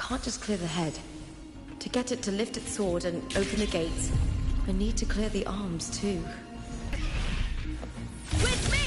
can't just clear the head. To get it to lift its sword and open the gates, I need to clear the arms too. With me!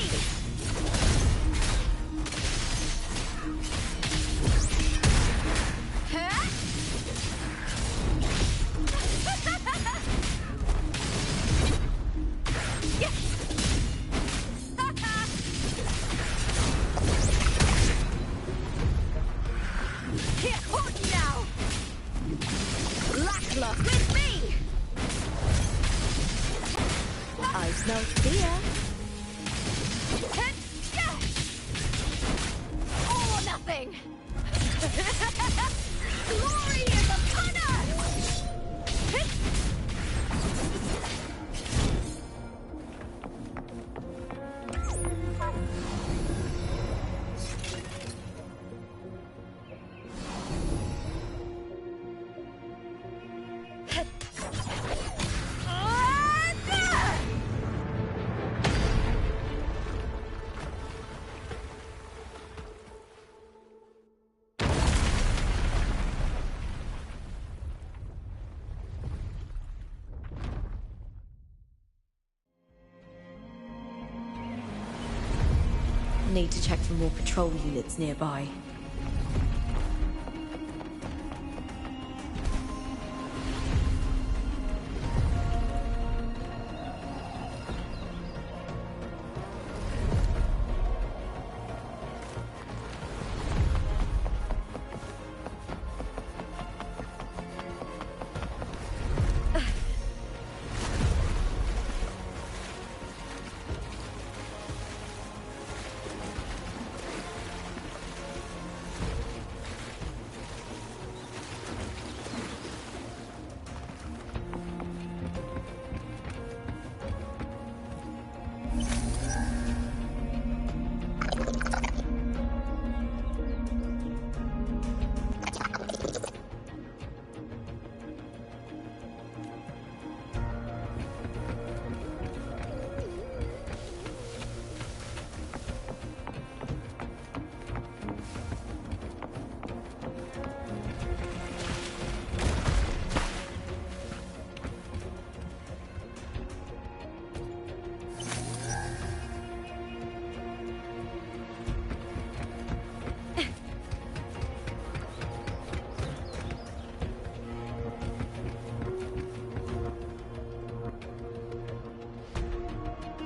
Need to check for more patrol units nearby.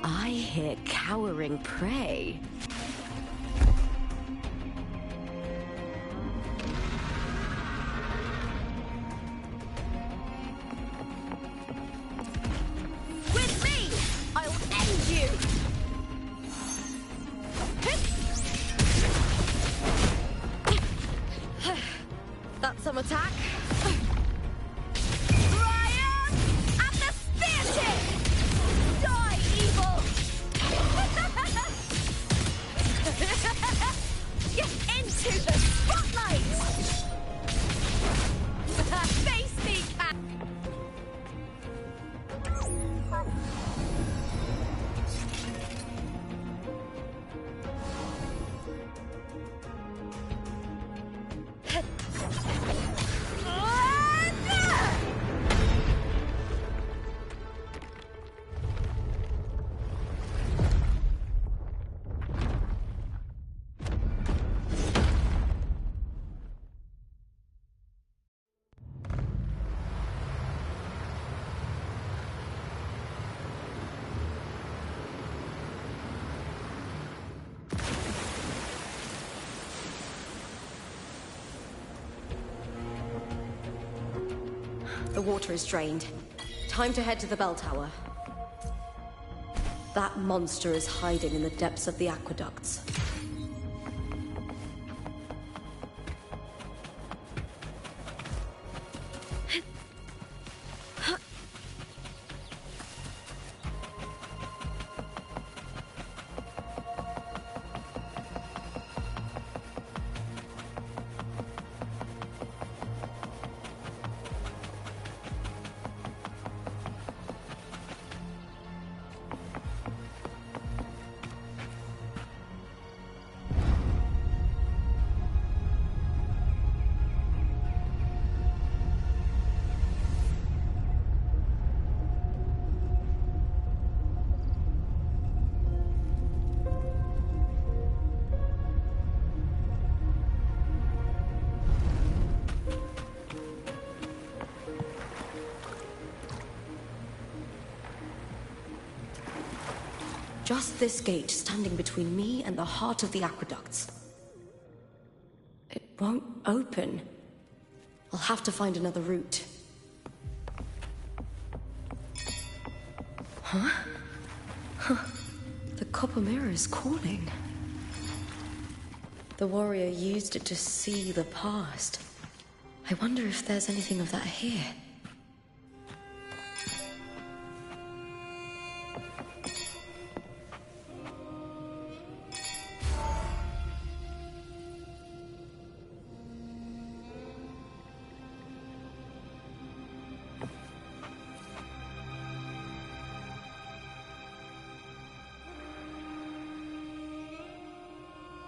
I hear cowering prey. With me, I'll end you! That's some attack. The water is drained. Time to head to the bell tower. That monster is hiding in the depths of the aqueducts. Just this gate standing between me and the heart of the aqueducts. It won't open. I'll have to find another route. Huh? The copper mirror is calling. The warrior used it to see the past. I wonder if there's anything of that here.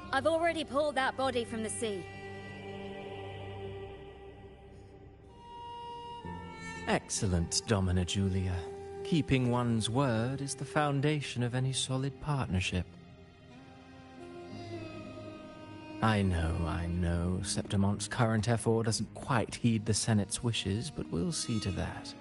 I've already pulled that body from the sea. Excellent, Domina Julia. Keeping one's word is the foundation of any solid partnership. I know, Septimonte's current effort doesn't quite heed the Senate's wishes, but we'll see to that.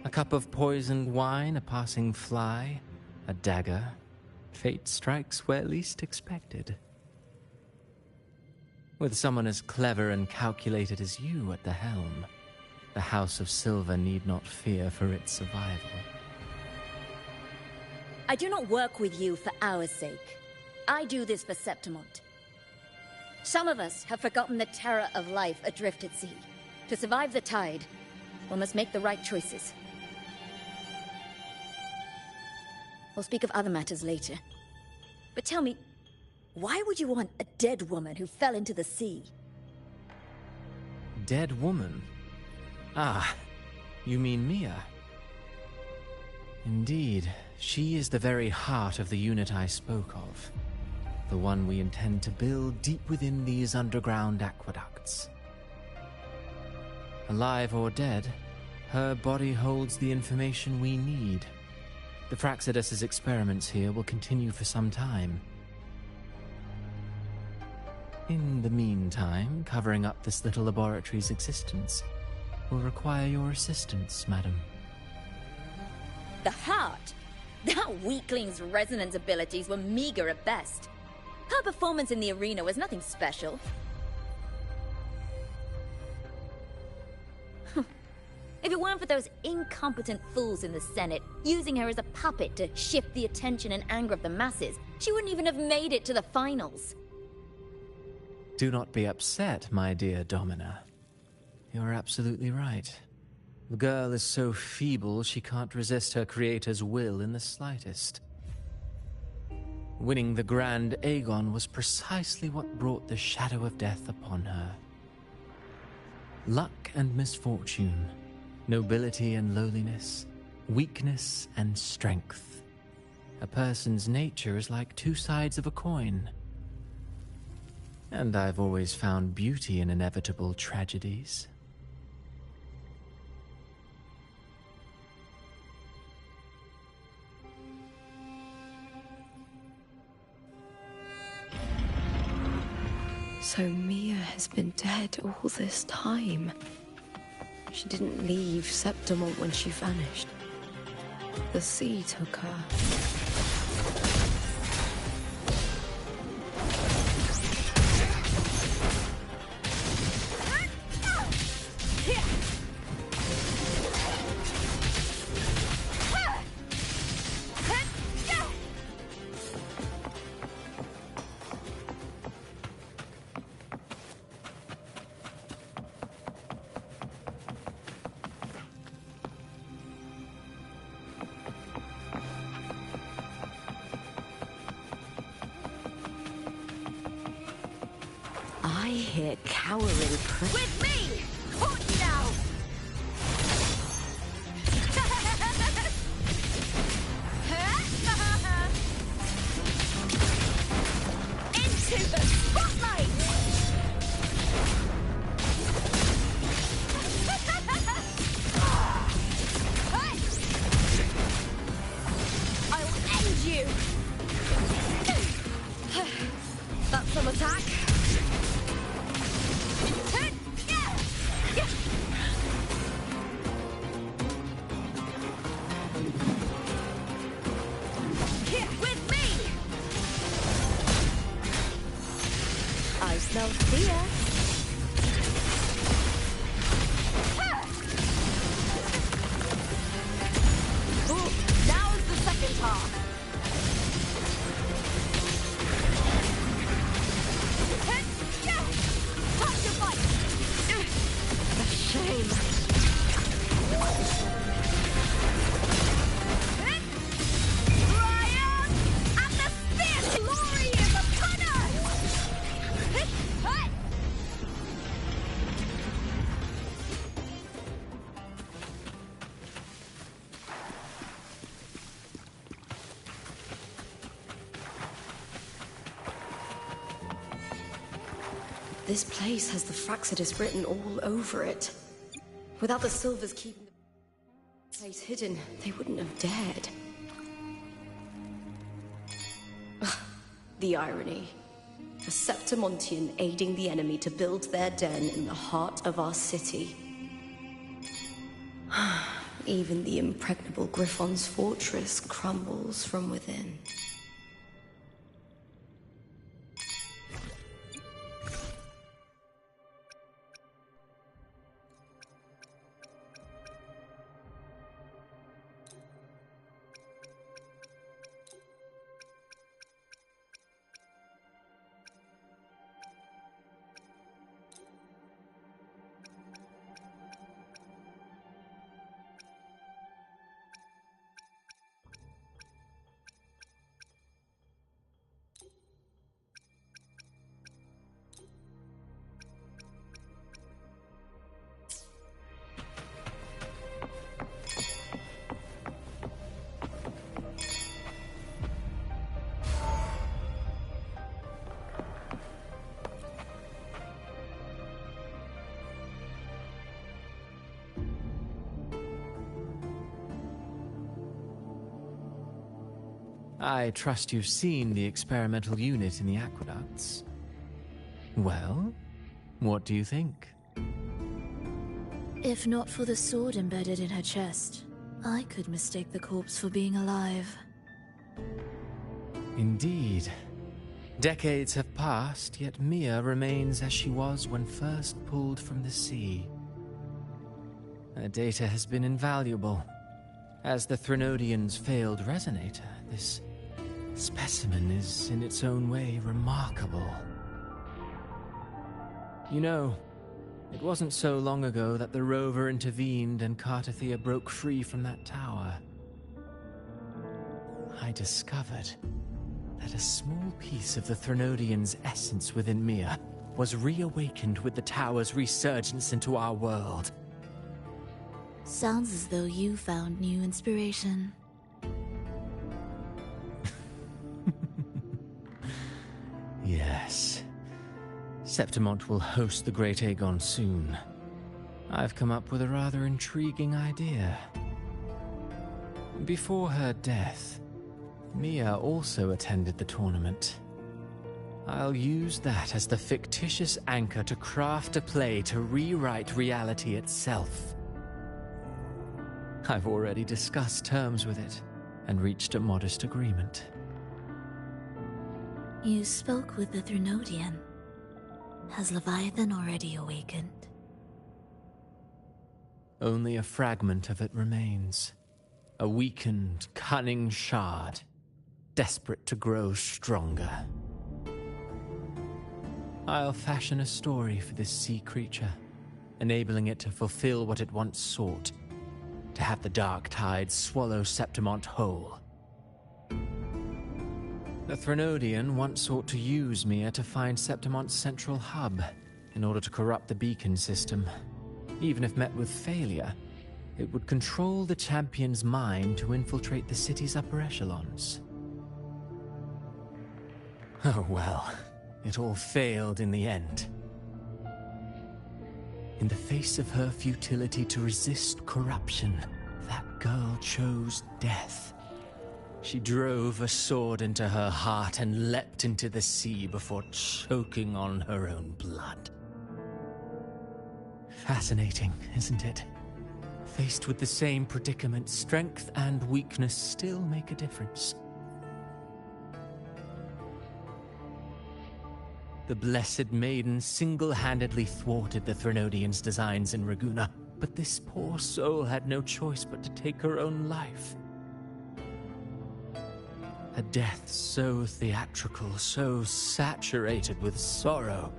A cup of poisoned wine, a passing fly, a dagger. Fate strikes where least expected. With someone as clever and calculated as you at the helm, the House of Silver need not fear for its survival. I do not work with you for our sake. I do this for Septimont. Some of us have forgotten the terror of life adrift at sea. To survive the tide, one must make the right choices. We'll speak of other matters later. But tell me, why would you want a dead woman who fell into the sea? Dead woman? Ah, you mean Mia? Indeed, she is the very heart of the unit I spoke of. The one we intend to build deep within these underground aqueducts. Alive or dead, her body holds the information we need. The Fraxidus's experiments here will continue for some time. In the meantime, covering up this little laboratory's existence will require your assistance, madam. The heart? That weakling's resonance abilities were meager at best. Her performance in the arena was nothing special. If it weren't for those incompetent fools in the Senate, using her as a puppet to shift the attention and anger of the masses, she wouldn't even have made it to the finals. Do not be upset, my dear Domina. You're absolutely right. The girl is so feeble she can't resist her creator's will in the slightest. Winning the Grand Aegon was precisely what brought the shadow of death upon her. Luck and misfortune, nobility and lowliness, weakness and strength. A person's nature is like two sides of a coin. And I've always found beauty in inevitable tragedies. So Mia has been dead all this time. She didn't leave Septimont when she vanished. The sea took her. I hear cowering With me! Hold now! Into the spotlight! I'll end you! That's some attack. See ya. Ooh, now's the second half. Time to fight. A shame. Triumph and the fierce glory is upon us! Hey! This place has the Fraxidus written all over it. Without the Silvers keeping the place hidden, they wouldn't have dared. The irony. A Septimontian aiding the enemy to build their den in the heart of our city. Even the impregnable Griffon's fortress crumbles from within. I trust you've seen the experimental unit in the aqueducts. Well, what do you think? If not for the sword embedded in her chest, I could mistake the corpse for being alive. Indeed. Decades have passed, yet Mia remains as she was when first pulled from the sea. Her data has been invaluable. As the Threnodian's failed resonator, this specimen is in its own way remarkable. You know, it wasn't so long ago that the rover intervened and Cartathea broke free from that tower. I discovered that a small piece of the Threnodian's essence within Mia was reawakened with the tower's resurgence into our world. Sounds as though you found new inspiration. Yes. Septimont will host the Great Aegon soon. I've come up with a rather intriguing idea. Before her death, Mia also attended the tournament. I'll use that as the fictitious anchor to craft a play to rewrite reality itself. I've already discussed terms with it and reached a modest agreement. You spoke with the Threnodian. Has Leviathan already awakened? Only a fragment of it remains. A weakened, cunning shard, desperate to grow stronger. I'll fashion a story for this sea creature, enabling it to fulfill what it once sought, to have the dark tide swallow Septimont whole. The Threnodian once sought to use Mia to find Septimont's central hub in order to corrupt the beacon system. Even if met with failure, it would control the champion's mind to infiltrate the city's upper echelons. Oh well, it all failed in the end. In the face of her futility to resist corruption, that girl chose death. She drove a sword into her heart and leapt into the sea before choking on her own blood. Fascinating, isn't it? Faced with the same predicament, strength and weakness still make a difference. The Blessed Maiden single-handedly thwarted the Threnodians' designs in Raguna, but this poor soul had no choice but to take her own life. A death so theatrical, so saturated with sorrow.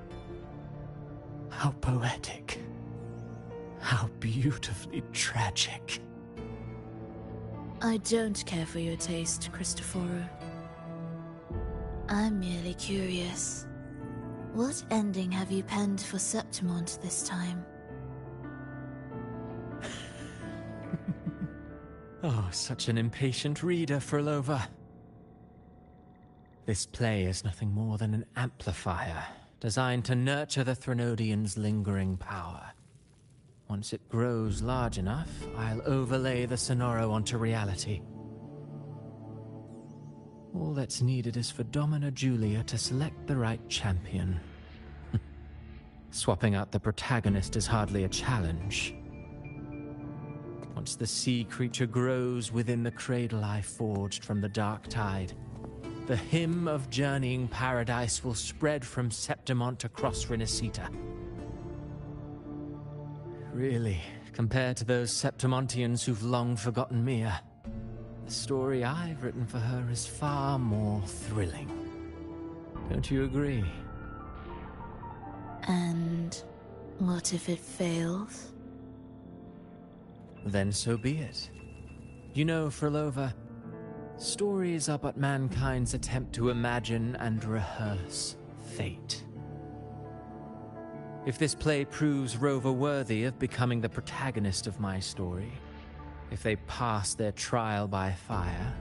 How poetic. How beautifully tragic. I don't care for your taste, Christophoru. I'm merely curious. What ending have you penned for Septimont this time? Oh, such an impatient reader, Frolova. This play is nothing more than an amplifier, designed to nurture the Threnodians' lingering power. Once it grows large enough, I'll overlay the Sonoro onto reality. All that's needed is for Domina Julia to select the right champion. Swapping out the protagonist is hardly a challenge. Once the sea creature grows within the cradle I forged from the dark tide, the hymn of journeying paradise will spread from Septimont across Renacita. Really, compared to those Septimontians who've long forgotten Mia, the story I've written for her is far more thrilling. Don't you agree? And what if it fails? Then so be it. You know, Frolova, stories are but mankind's attempt to imagine and rehearse fate. If this play proves Rover worthy of becoming the protagonist of my story, if they pass their trial by fire,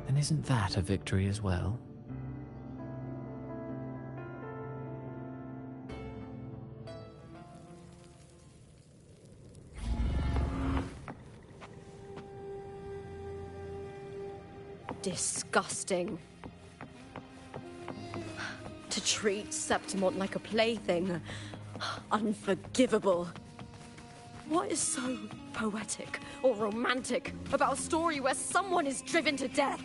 then isn't that a victory as well? Disgusting. To treat Septimont like a plaything. Unforgivable. What is so poetic or romantic about a story where someone is driven to death?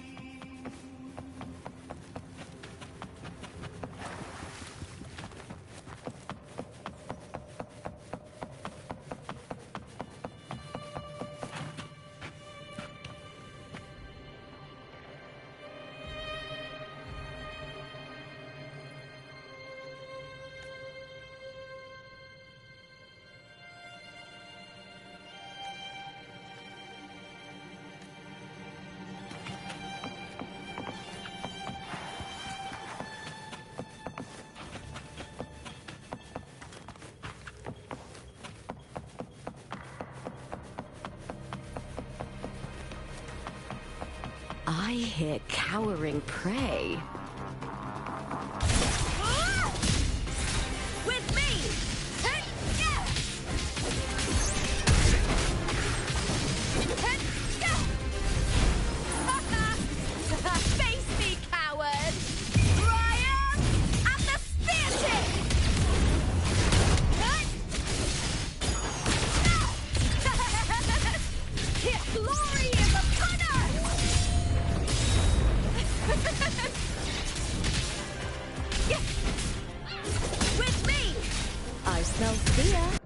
I hear cowering prey. With me! Face me, coward! Triumph at the spear tip! Glory is upon us! With me! I smell fear.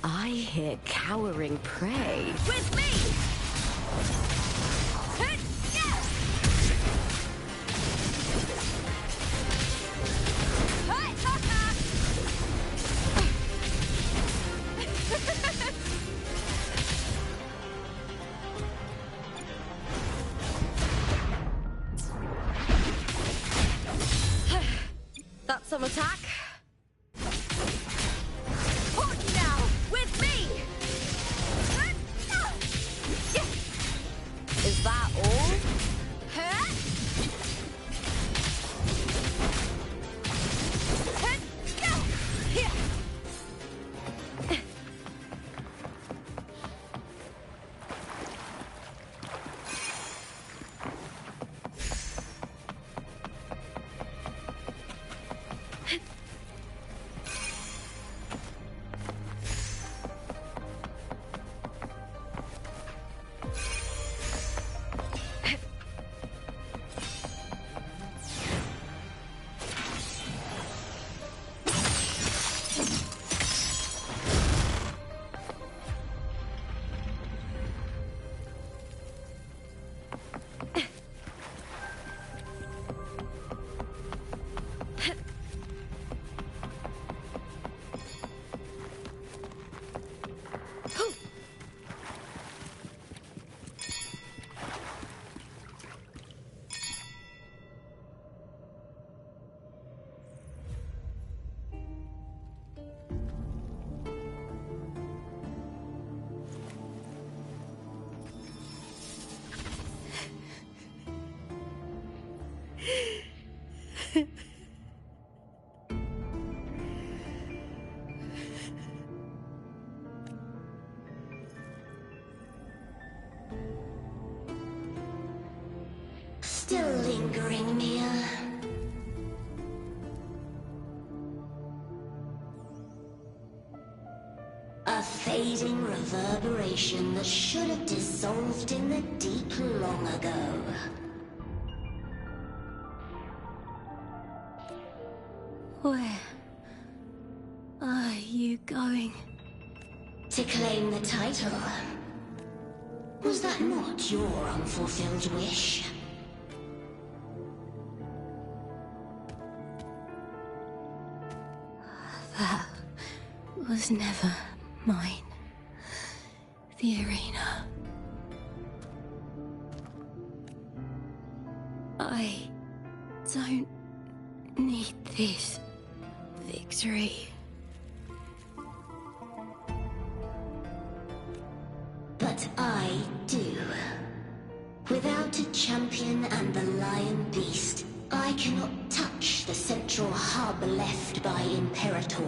I hear cowering prey. With me! That's some attack. Hold now! With me! Is that all? Still lingering, Mia. A fading reverberation that should have dissolved in the deep long ago. Where are you going? To claim the title. Was that not your unfulfilled wish? That was never mine. The arena. I don't need this victory. But I do. Without a champion and the lion beast, I cannot touch the central hub left by Imperator.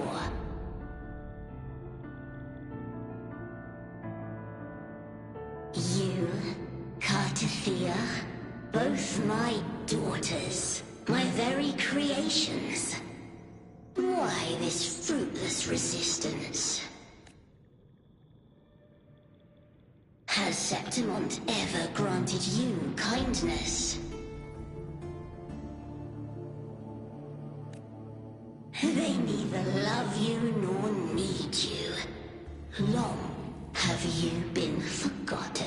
You, Cartithia, both my daughters, my very creations. Why this fruitless resistance? Has Septimont ever granted you kindness? They neither love you nor need you. Long have you been forgotten.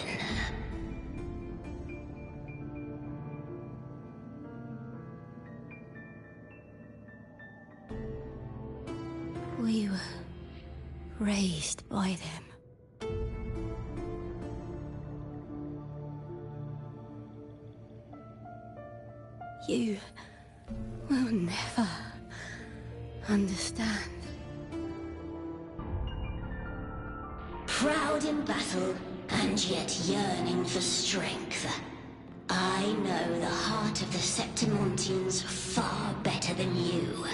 We were raised by them. You will never understand. Proud in battle, and yet yearning for strength. I know the heart of the Septimontians far better than you.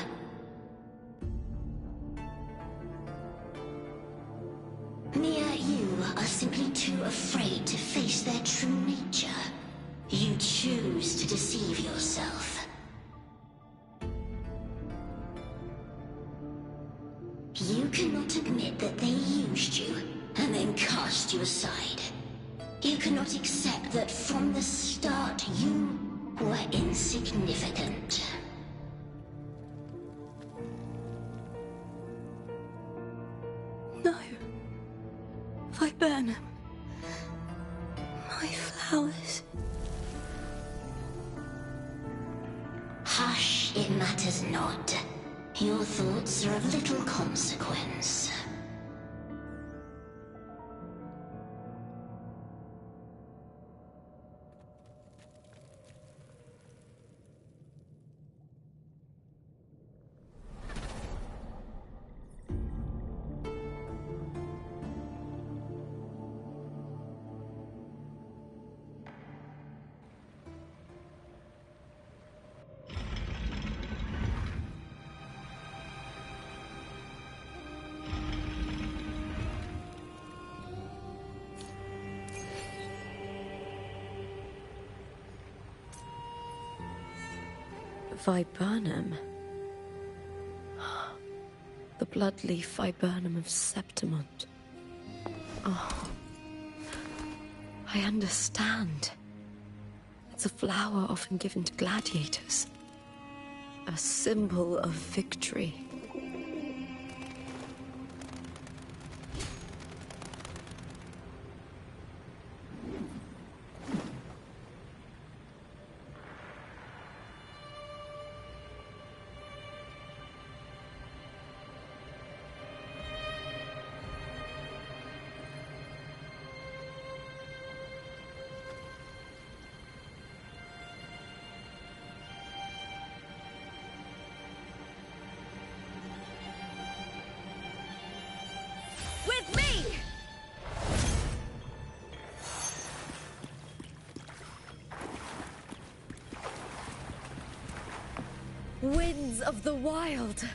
Mia, you are simply too afraid to face their true nature. You choose to deceive yourself. You cannot admit that they used you, and then cast you aside. You cannot accept that from the start you were insignificant. No. Viburnum. My flowers. Hush, it matters not. Your thoughts are of little consequence. Viburnum. The bloodleaf viburnum of Septimont. Oh. I understand. It's a flower often given to gladiators. A symbol of victory. With me! Winds of the wild.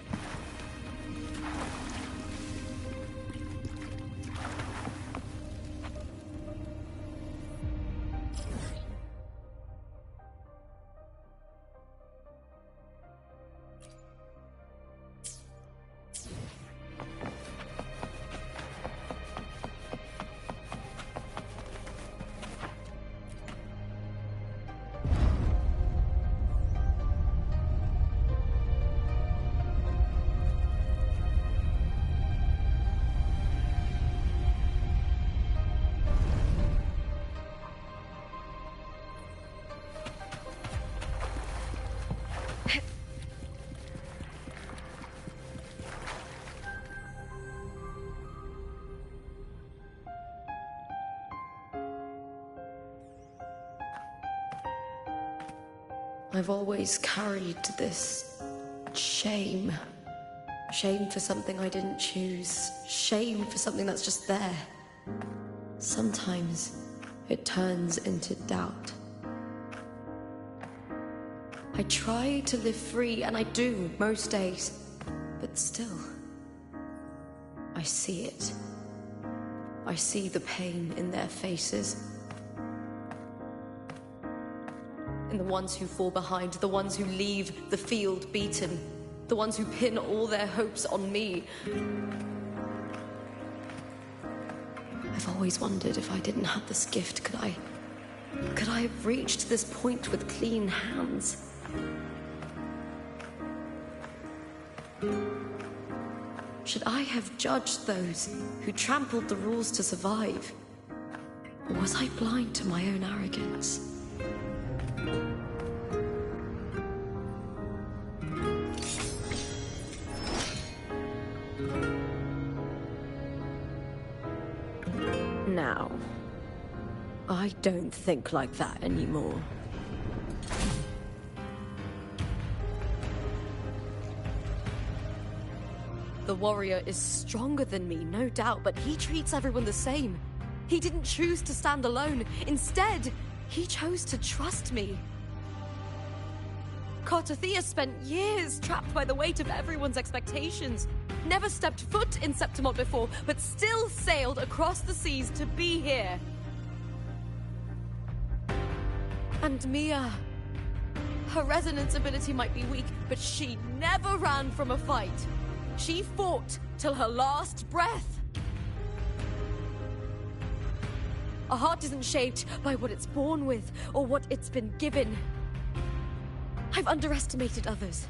I've always carried this shame. Shame for something I didn't choose. Shame for something that's just there. Sometimes it turns into doubt. I try to live free, and I do most days. But still, I see it. I see the pain in their faces. In the ones who fall behind, the ones who leave the field beaten, the ones who pin all their hopes on me. I've always wondered if I didn't have this gift, could I have reached this point with clean hands? Should I have judged those who trampled the rules to survive? Or was I blind to my own arrogance? Now, I don't think like that anymore. The warrior is stronger than me, no doubt, but he treats everyone the same. He didn't choose to stand alone. Instead, he chose to trust me. Cartothea spent years trapped by the weight of everyone's expectations. Never stepped foot in Septimont before, but still sailed across the seas to be here. And Mia, her resonance ability might be weak, but she never ran from a fight. She fought till her last breath. A heart isn't shaped by what it's born with or what it's been given. I've underestimated others,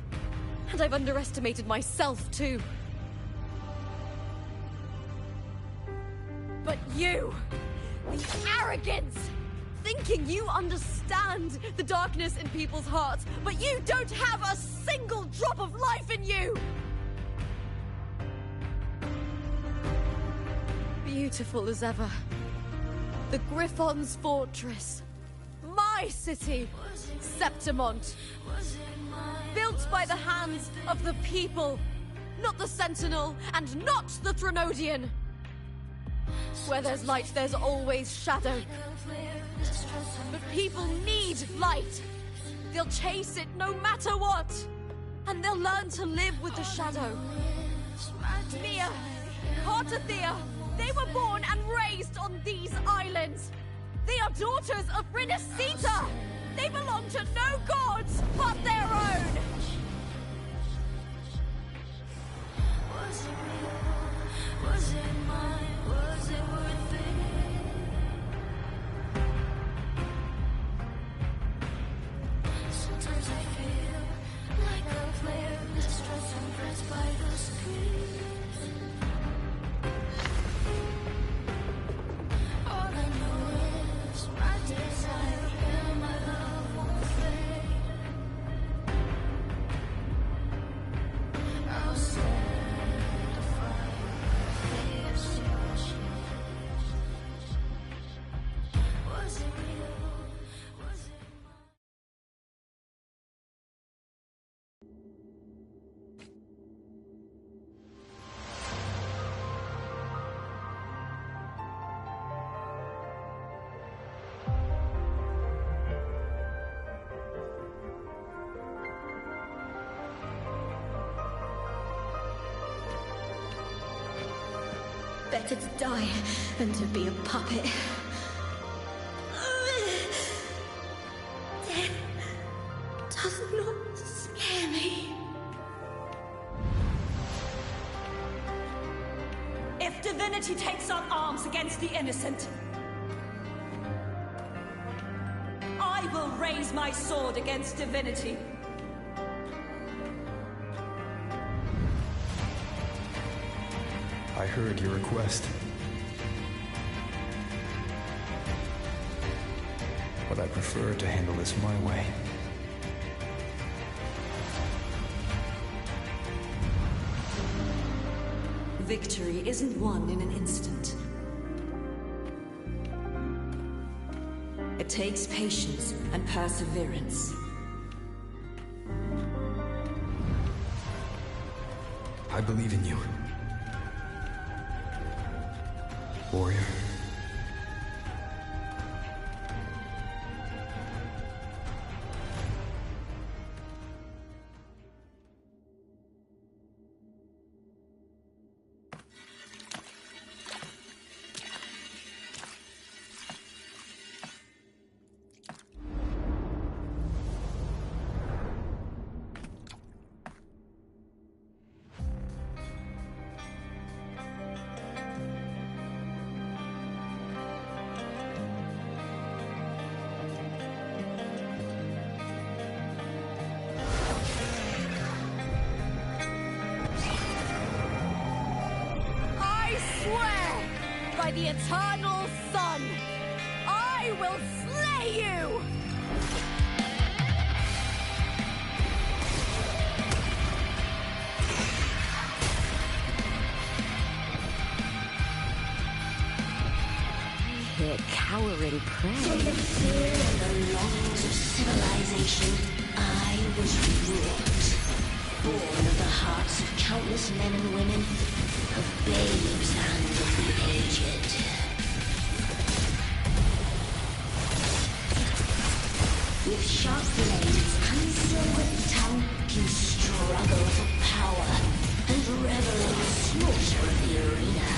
and I've underestimated myself too. But You! The arrogance! Thinking you understand the darkness in people's hearts, but you don't have a single drop of life in you! Beautiful as ever. The Griffon's fortress. My city, Septimont. Built by the hands of the people. Not the Sentinel, and not the Threnodian. Where there's light, there's always shadow. But people need light. They'll chase it no matter what. And they'll learn to live with the shadow. Mia, Cartathea, they were born and raised on these islands. They are daughters of Renacita. They belong to no gods but their own. Was it real? Was it mine? Was it worth it? Sometimes I feel like a flare, distressed and pressed by the screens. All I know is my desire and my love won't fade. I'll set a fire, fierce your shade. Was it real? Was it mine? Better to die than to be a puppet. Death does not scare me. If divinity takes up arms against the innocent, I will raise my sword against divinity. I heard your request. But I prefer to handle this my way. Victory isn't won in an instant. It takes patience and perseverance. I believe in you. Warrior. By the eternal sun, I will slay you! I hear cowering prey. From the fear and the longings of civilization, I was wrought. Born of the hearts of countless men and women, of babes and of the aged. With sharp blades and silver tongue, you struggle for power and revel in the slaughter of the arena.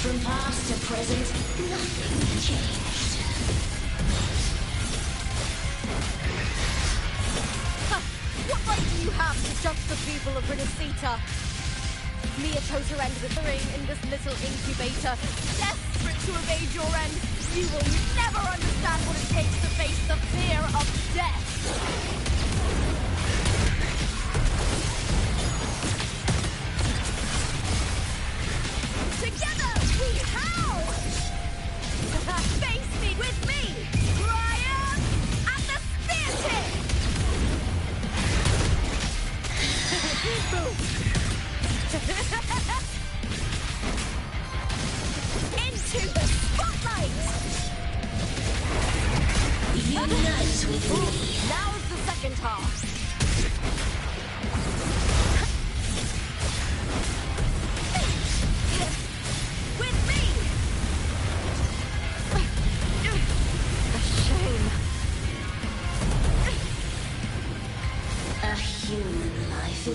From past to present, nothing has changed. What right do you have to judge the people of Renacita? Mia chose her end with the ring in this little incubator. Desperate to evade your end, you will never understand what it takes to face the fear of death. Together we howl!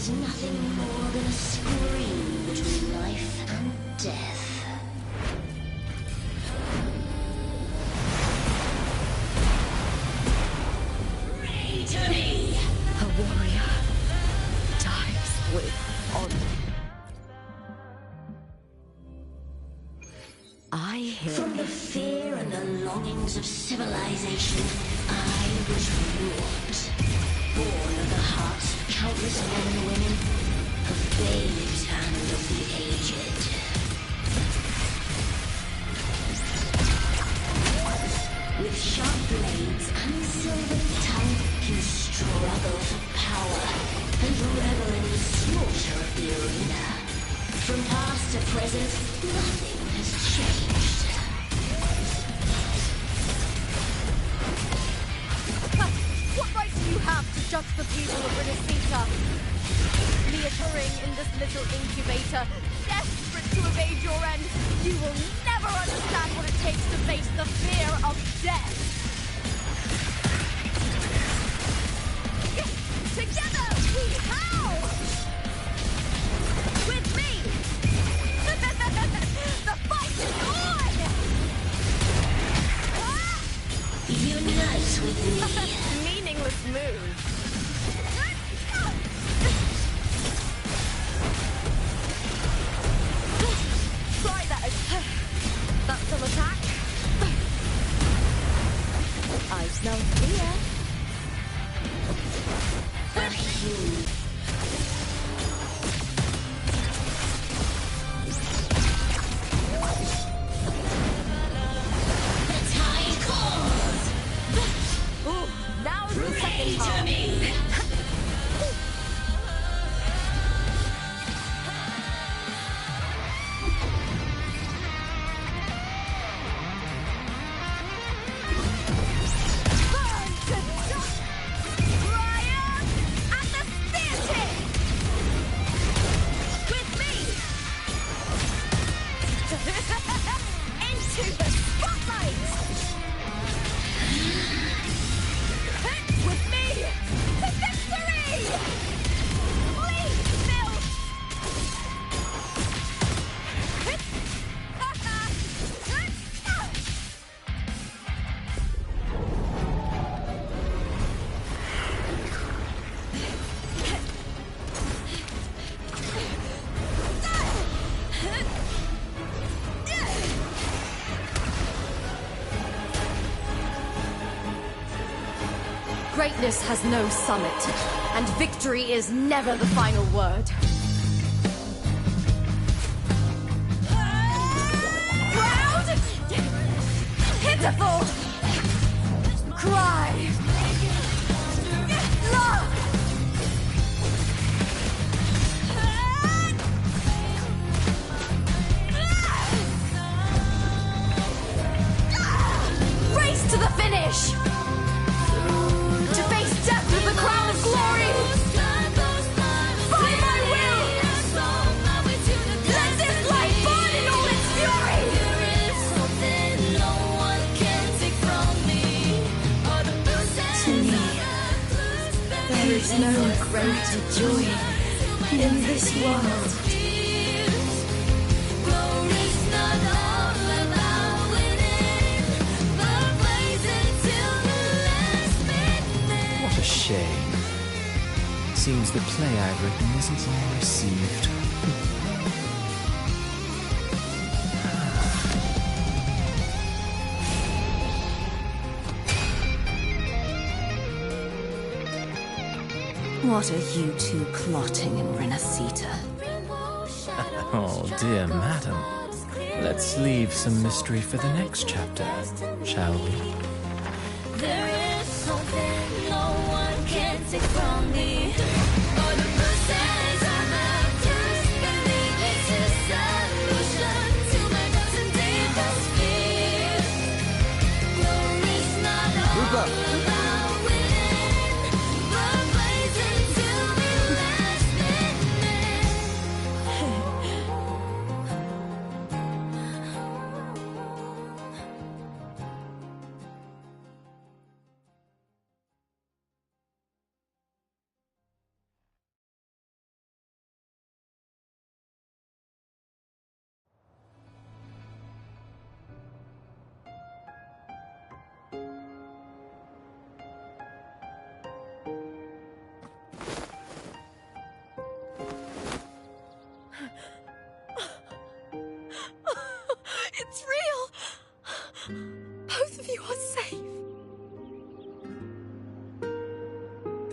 is nothing more than a scream between life and death. Pray to me! A warrior dies with honor. I hear From the fear and the longings of civilization, I was wrought. Born of the hearts of countless men and women, of babes and of the aged. With sharp blades and silvered tongue, you struggle for power and revel in the slaughter of the arena. From past to present, nothing has changed. What right do you have to judge the people of Renacita? Meandering in this little incubator, desperate to evade your end, you will never understand what it takes to face the fear of death. Together we howl! With me! The fight is on! Unite with me. Meaningless move. Try that. That's some attack. I smell fear. The tide calls. Ooh, now is the second Pray to half. me. Burn to dust! Ryan and the spear tip! With me! Into the spotlight! With me! To victory! Please, Bill! greatness has no summit, and victory is never the final word. Proud! Pitiful! Cry! Love! Race to the finish! To face death with the crown of glory! By my will! Let this light burn in all its fury! To me, there is no greater joy in this world. What a shame. Seems the play I've written isn't well received. What are you two plotting in Renacita? Oh, dear madam. Let's leave some mystery for the next chapter, shall we? There is something no one can take from me. All the bruises I have just believe it's a solution to my doubts and deepest fears. Glory's not all about winning, but blazing till the last minute.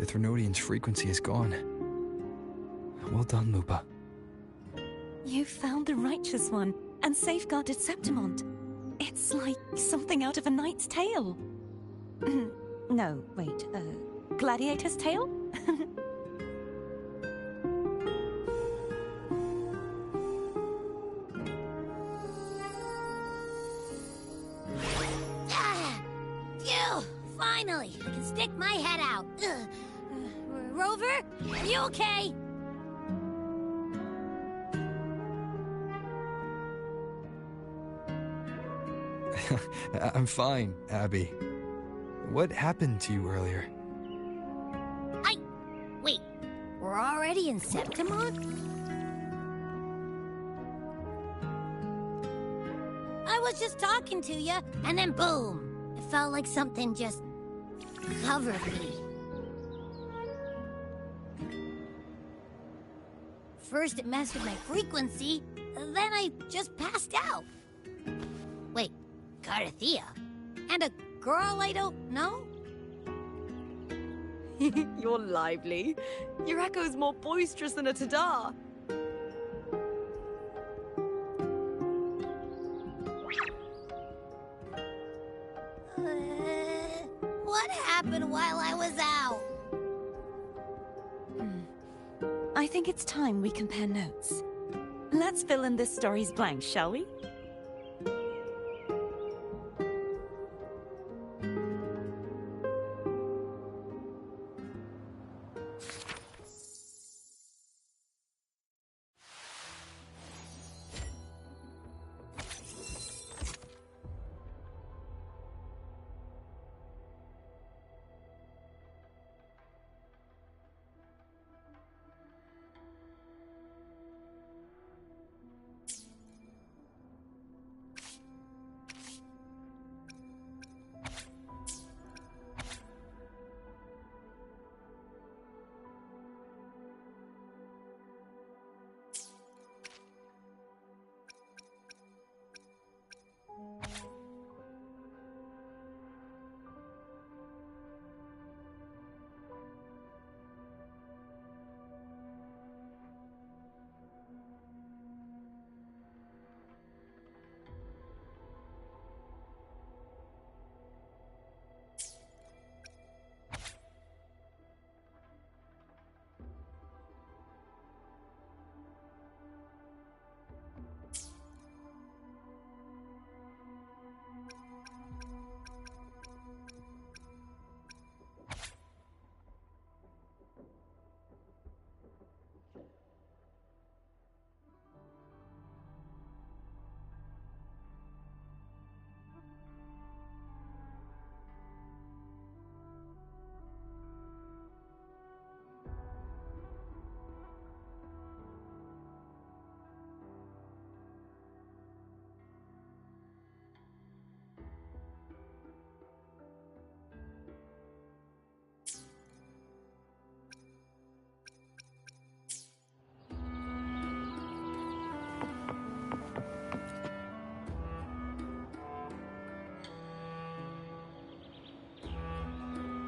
The Threnodian's frequency is gone. Well done, Lupa. You found the righteous one and safeguarded Septimont. It's like something out of a knight's tale. No, wait, gladiator's tale? Phew! Finally, I can stick my head out. Rover, are you okay? I'm fine, Abby. What happened to you earlier? Wait, we're already in Septimont? I was just talking to you, and then boom! It felt like something just covered me. First it messed with my frequency, then I just passed out. Wait, Carthea? And a girl I don't know? You're lively. Your echo's more boisterous than a Tadar. What happened while I was out? I think it's time we compare notes. Let's fill in this story's blanks, shall we?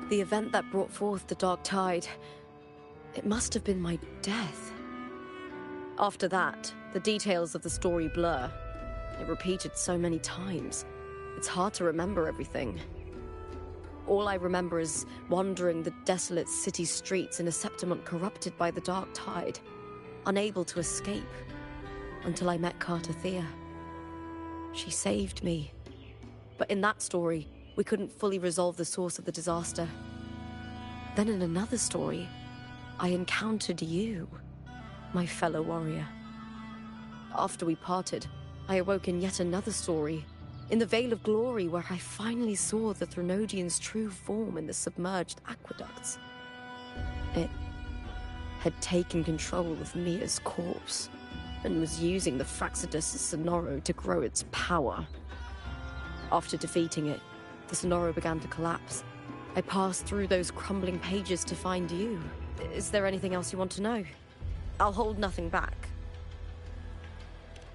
The event that brought forth the Dark Tide, it must have been my death. After that, the details of the story blur. It repeated so many times. It's hard to remember everything. All I remember is wandering the desolate city streets in a Septimont corrupted by the Dark Tide, unable to escape, until I met Carthea. She saved me. But in that story, we couldn't fully resolve the source of the disaster. Then in another story, I encountered you, my fellow warrior. After we parted, I awoke in yet another story, in the Vale of Glory, where I finally saw the Threnodian's true form in the submerged aqueducts. It had taken control of Mia's corpse, and was using the Fraxidus Sonoro to grow its power. After defeating it, the Sonoro began to collapse. I passed through those crumbling pages to find you. Is there anything else you want to know? I'll hold nothing back.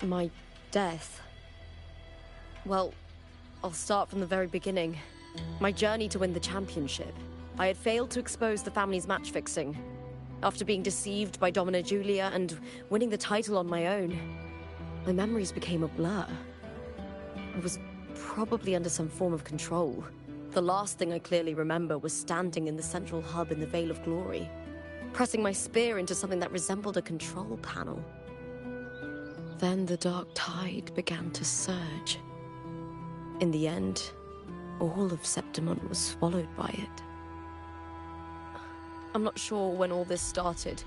My death. Well, I'll start from the very beginning. My journey to win the championship. I had failed to expose the family's match fixing. After being deceived by Domina Julia and winning the title on my own, my memories became a blur. I was probably under some form of control. The last thing I clearly remember was standing in the central hub in the Veil of Glory, pressing my spear into something that resembled a control panel. Then the dark tide began to surge. In the end, all of Septimont was swallowed by it. I'm not sure when all this started,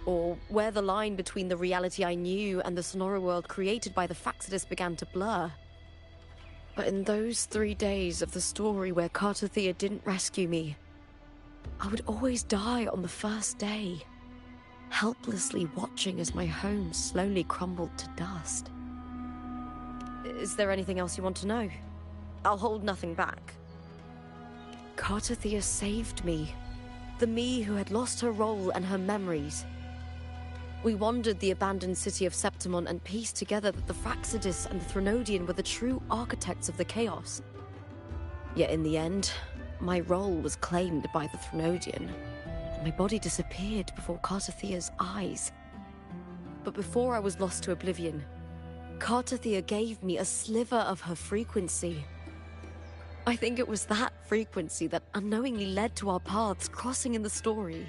or where the line between the reality I knew and the Sonora world created by the Fractsidus began to blur. But in those 3 days of the story where Cartothea didn't rescue me, I would always die on the first day, helplessly watching as my home slowly crumbled to dust. Is there anything else you want to know? I'll hold nothing back. Cartothea saved me, the me who had lost her role and her memories. We wandered the abandoned city of Septimont and pieced together that the Fractsidus and the Threnodian were the true architects of the chaos. Yet in the end, my role was claimed by the Threnodian, and my body disappeared before Cartothea's eyes. But before I was lost to oblivion, Cartothea gave me a sliver of her frequency. I think it was that frequency that unknowingly led to our paths crossing in the story.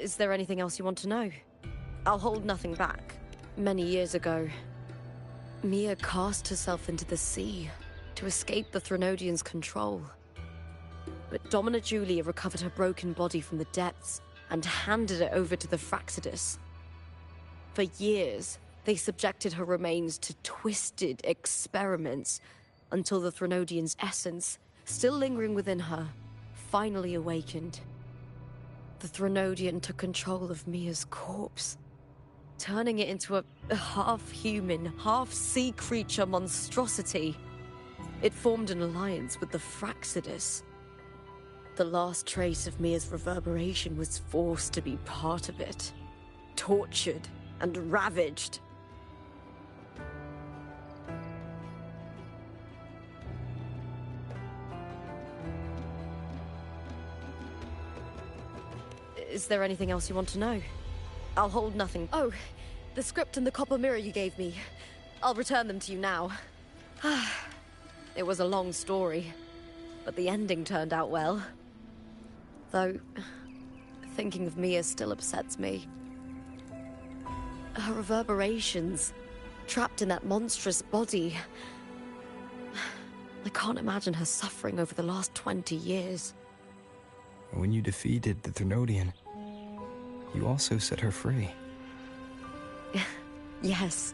Is there anything else you want to know? I'll hold nothing back. Many years ago, Mia cast herself into the sea to escape the Threnodian's control. But Domina Julia recovered her broken body from the depths and handed it over to the Fractsidus. For years, they subjected her remains to twisted experiments until the Threnodian's essence, still lingering within her, finally awakened. The Threnodian took control of Mia's corpse, turning it into a half-human, half-sea creature monstrosity. It formed an alliance with the Fractsidus. The last trace of Mia's reverberation was forced to be part of it, tortured and ravaged. Is there anything else you want to know? I'll hold nothing. Oh, the script and the copper mirror you gave me. I'll return them to you now. It was a long story, but the ending turned out well. Though, thinking of Mia still upsets me. Her reverberations, trapped in that monstrous body. I can't imagine her suffering over the last 20 years. When you defeated the Threnodian, you also set her free. Yes.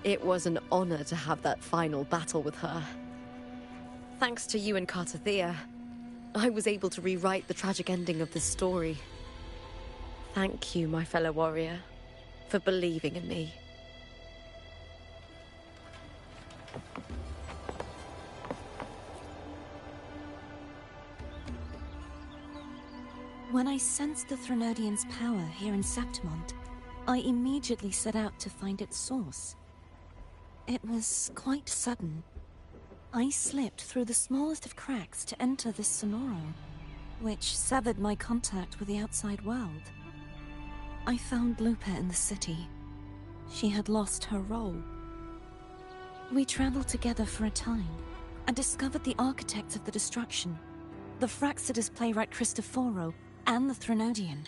It was an honor to have that final battle with her. Thanks to you and Cartothea, I was able to rewrite the tragic ending of this story. Thank you, my fellow warrior, for believing in me. When I sensed the Threnodian's power here in Septimont, I immediately set out to find its source. It was quite sudden. I slipped through the smallest of cracks to enter this Sonorum, which severed my contact with the outside world. I found Lupa in the city. She had lost her role. We traveled together for a time, and discovered the architects of the destruction, the Fractsidus playwright Cristoforo, and the Threnodian.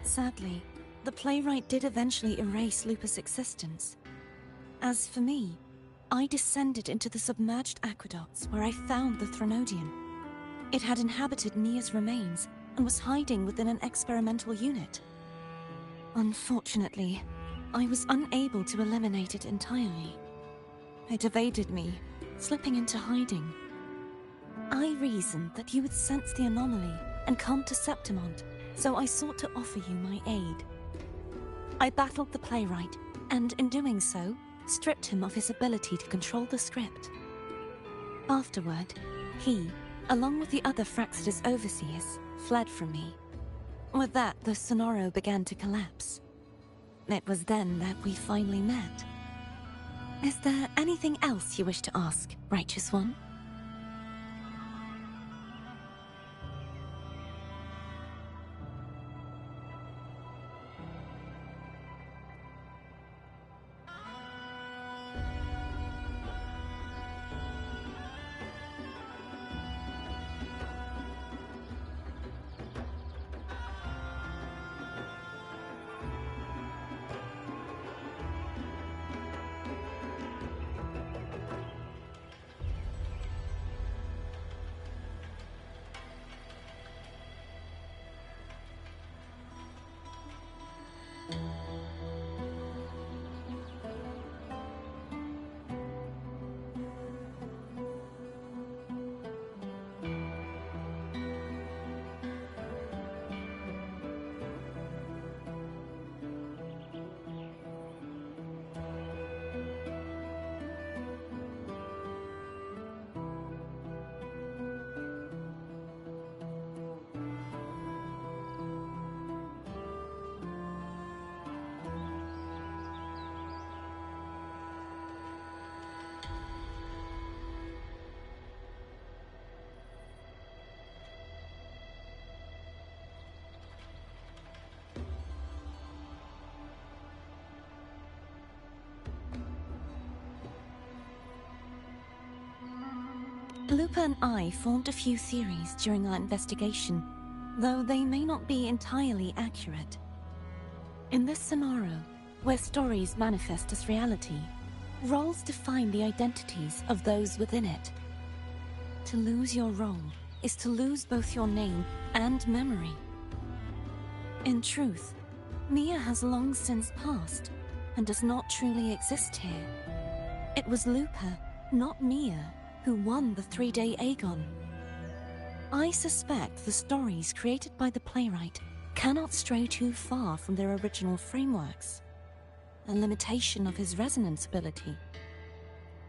Sadly, the playwright did eventually erase Lupa's existence. As for me, I descended into the submerged aqueducts where I found the Threnodian. It had inhabited Mia's remains and was hiding within an experimental unit. Unfortunately, I was unable to eliminate it entirely. It evaded me, slipping into hiding. I reasoned that you would sense the anomaly and come to Septimont, so I sought to offer you my aid. I battled the playwright, and in doing so, stripped him of his ability to control the script. Afterward, he, along with the other Fraxidus overseers, fled from me. With that, the Sonoro began to collapse. It was then that we finally met. Is there anything else you wish to ask, Righteous One? Lupa and I formed a few theories during our investigation, though they may not be entirely accurate. In this scenario, where stories manifest as reality, roles define the identities of those within it. To lose your role is to lose both your name and memory. In truth, Mia has long since passed and does not truly exist here. It was Lupa, not Mia, who won the 3-day Aegon. I suspect the stories created by the playwright cannot stray too far from their original frameworks, a limitation of his resonance ability.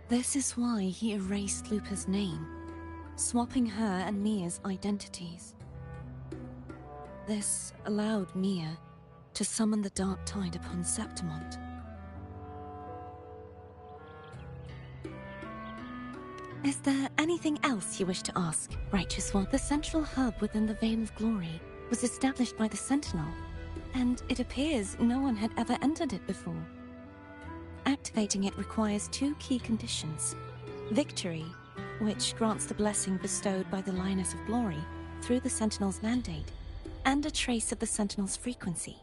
This is why he erased Lupa's name, swapping her and Mia's identities. This allowed Mia to summon the Dark Tide upon Septimont. Is there anything else you wish to ask, Righteous One? The central hub within the Veil of Glory was established by the Sentinel, and it appears no one had ever entered it before. Activating it requires 2 key conditions. Victory, which grants the blessing bestowed by the Lioness of Glory through the Sentinel's mandate, and a trace of the Sentinel's frequency.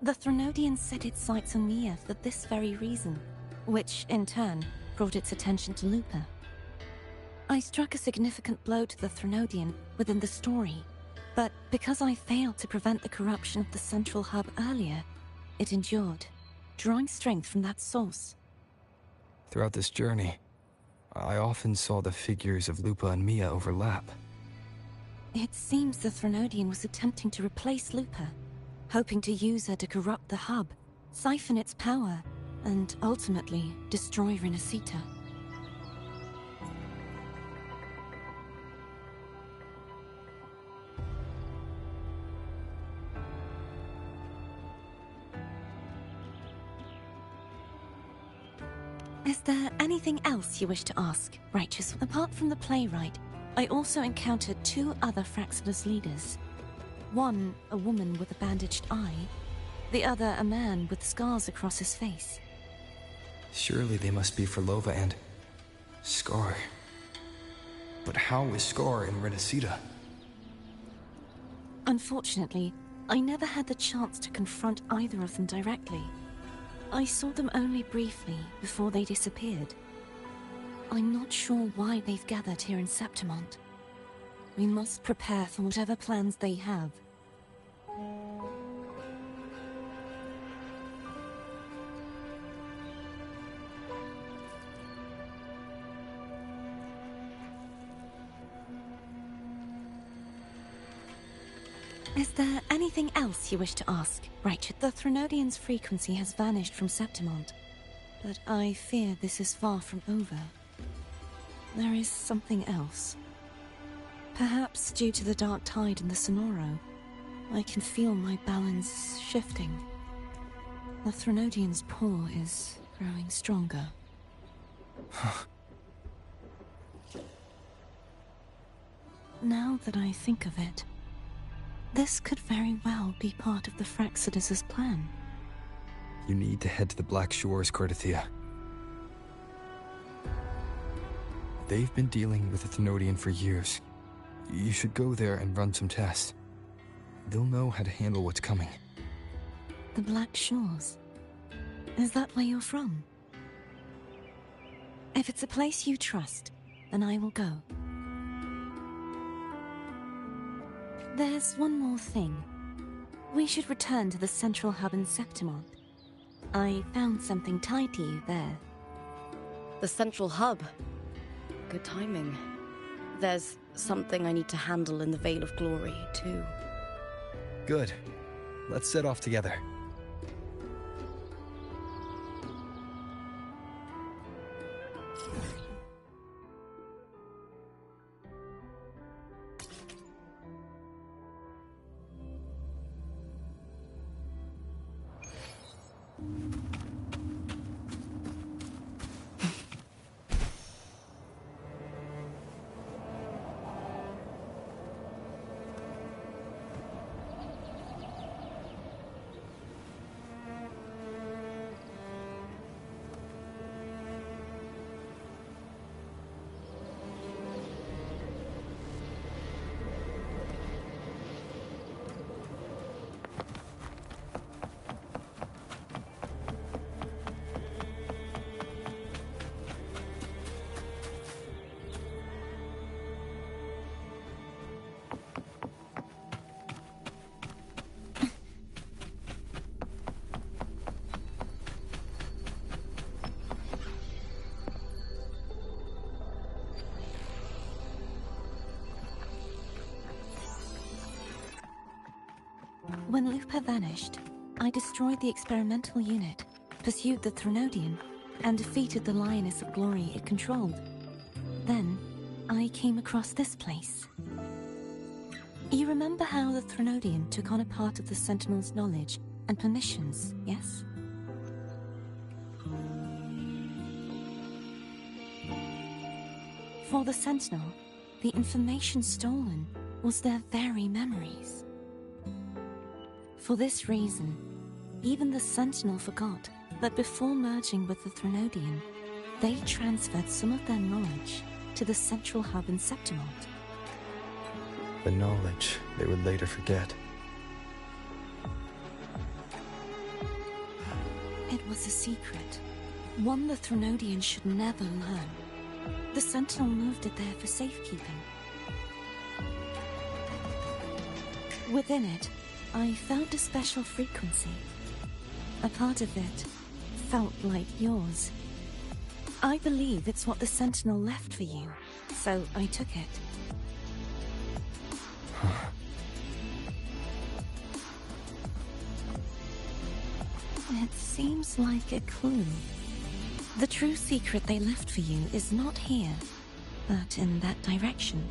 The Threnodian set its sights on Mia for this very reason, which, in turn, brought its attention to Lupa. I struck a significant blow to the Threnodian within the story, but because I failed to prevent the corruption of the central hub earlier, it endured, drawing strength from that source. Throughout this journey, I often saw the figures of Lupa and Mia overlap. It seems the Threnodian was attempting to replace Lupa, hoping to use her to corrupt the hub, siphon its power, and ultimately destroy Renacita. Is there anything else you wish to ask, Righteous? Apart from the playwright, I also encountered 2 other Fraxidus leaders. One, a woman with a bandaged eye, the other a man with scars across his face. Surely they must be for Lova and Scar. But how is Scar in Renacita? Unfortunately, I never had the chance to confront either of them directly. I saw them only briefly before they disappeared. I'm not sure why they've gathered here in Septimont. We must prepare for whatever plans they have. Is there anything else you wish to ask? Right, the Threnodian's frequency has vanished from Septimont, but I fear this is far from over. There is something else. Perhaps due to the dark tide in the Sonoro, I can feel my balance shifting. The Threnodian's pull is growing stronger. Now that I think of it, this could very well be part of the Fraxidus' plan. You need to head to the Black Shores, Cordothea. They've been dealing with the Thenodian for years. You should go there and run some tests. They'll know how to handle what's coming. The Black Shores? Is that where you're from? If it's a place you trust, then I will go. There's one more thing. We should return to the central hub in Septimont. I found something tied to you there. The central hub. Good timing. There's something I need to handle in the Veil of Glory, too. Good. Let's set off together. When Lupa vanished, I destroyed the experimental unit, pursued the Threnodian, and defeated the Lioness of Glory it controlled. Then, I came across this place. You remember how the Threnodian took on a part of the Sentinel's knowledge and permissions, yes? For the Sentinel, the information stolen was their very memories. For this reason, even the Sentinel forgot that before merging with the Threnodian, they transferred some of their knowledge to the central hub in Septimont. The knowledge they would later forget. It was a secret, one the Threnodian should never learn. The Sentinel moved it there for safekeeping. Within it, I found a special frequency. A part of it felt like yours. I believe it's what the Sentinel left for you, so I took it. It seems like a clue. The true secret they left for you is not here, but in that direction.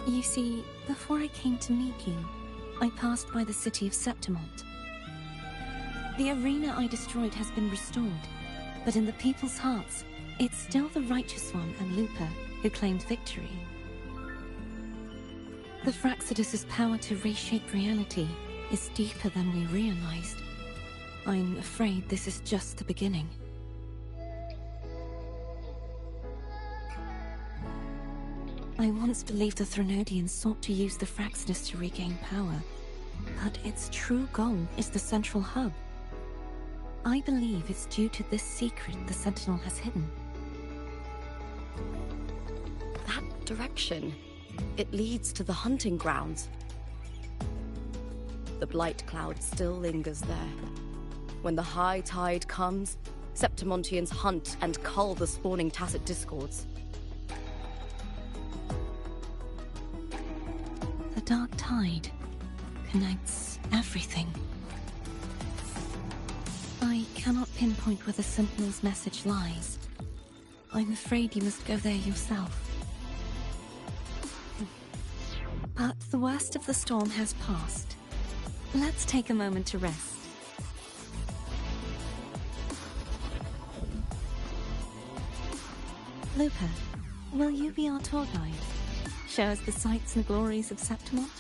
You see, before I came to meet you, I passed by the city of Septimont. The arena I destroyed has been restored, but in the people's hearts, it's still the Righteous One and Lupa who claimed victory. The Fraxidus' power to reshape reality is deeper than we realized. I'm afraid this is just the beginning. I once believed the Threnodians sought to use the Fraxidus to regain power, but its true goal is the central hub. I believe it's due to this secret the Sentinel has hidden. That direction, it leads to the hunting grounds. The blight cloud still lingers there. When the high tide comes, Septimontians hunt and cull the spawning Tacit Discords. tide connects everything. I cannot pinpoint where the Sentinel's message lies. I'm afraid you must go there yourself. But the worst of the storm has passed. Let's take a moment to rest. Luca, will you be our tour guide? Show us the sights and glories of Septimont?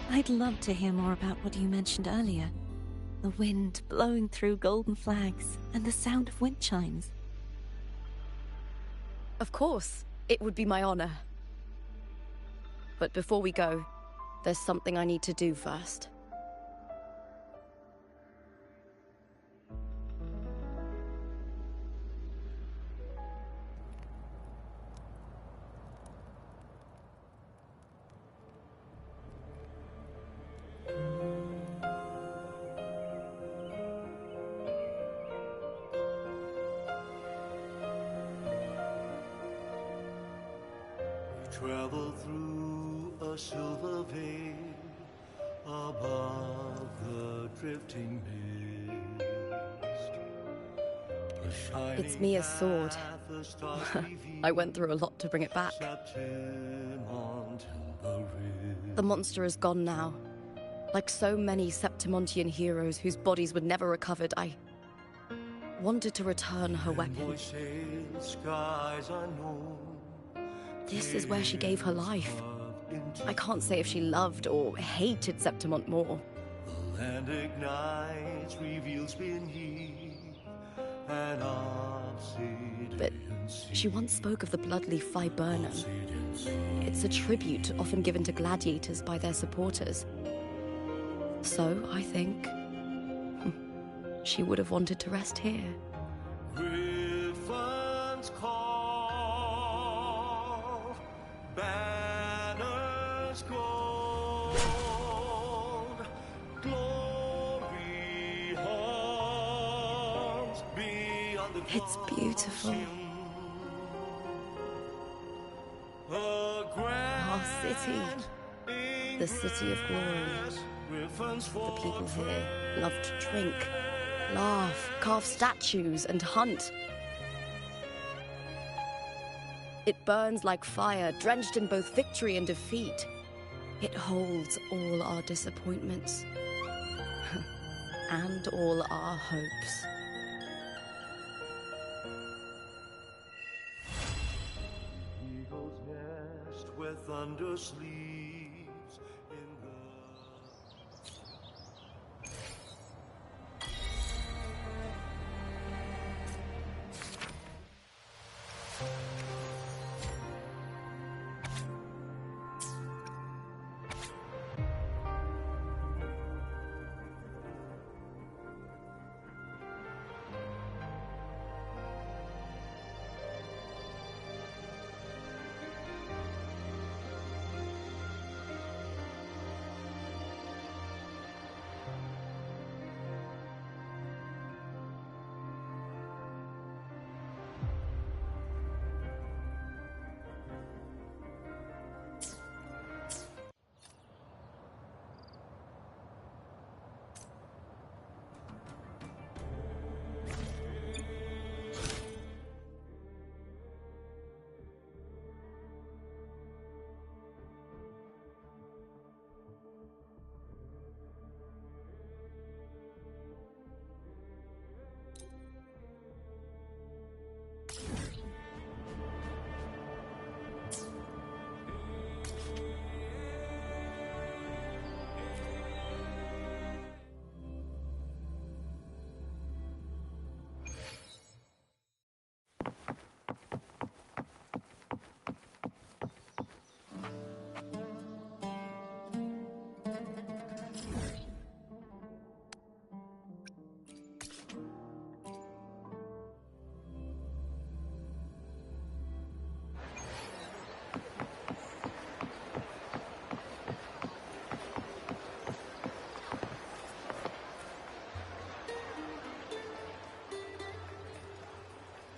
I'd love to hear more about what you mentioned earlier. The wind blowing through golden flags and the sound of wind chimes. Of course, it would be my honor. But before we go, there's something I need to do first. Travel through a silver veil above the drifting mist. It's Mia's sword. I went through a lot to bring it back. The monster is gone now. Like so many Septimontian heroes whose bodies were never recovered, I wanted to return her weapon. This is where she gave her life. I can't say if she loved or hated Septimont more. The land ignites, reveals beneath an obsidian But she once spoke of the bloodleaf viburnum. It's a tribute often given to gladiators by their supporters. So, I think, she would have wanted to rest here. Griffins call, banners gold, glory hums beyond the It's beautiful. Our city. The city of glory. The people here love to drink, laugh, carve statues, and hunt. It burns like fire, drenched in both victory and defeat. It holds all our disappointments and all our hopes. Eagle's nest where thunder sleeps in the...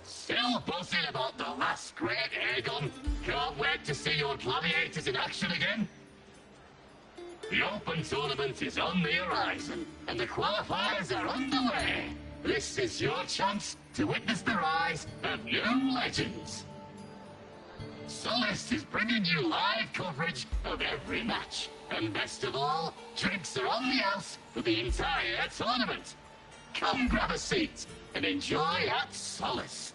Still buzzing about the last great Aegon. Can't wait to see your gladiators in action again. The Open Tournament is on the horizon, and the qualifiers are underway. This is your chance to witness the rise of new legends. Solace is bringing you live coverage of every match. And best of all, drinks are on the house for the entire tournament. Come grab a seat and enjoy at Solace.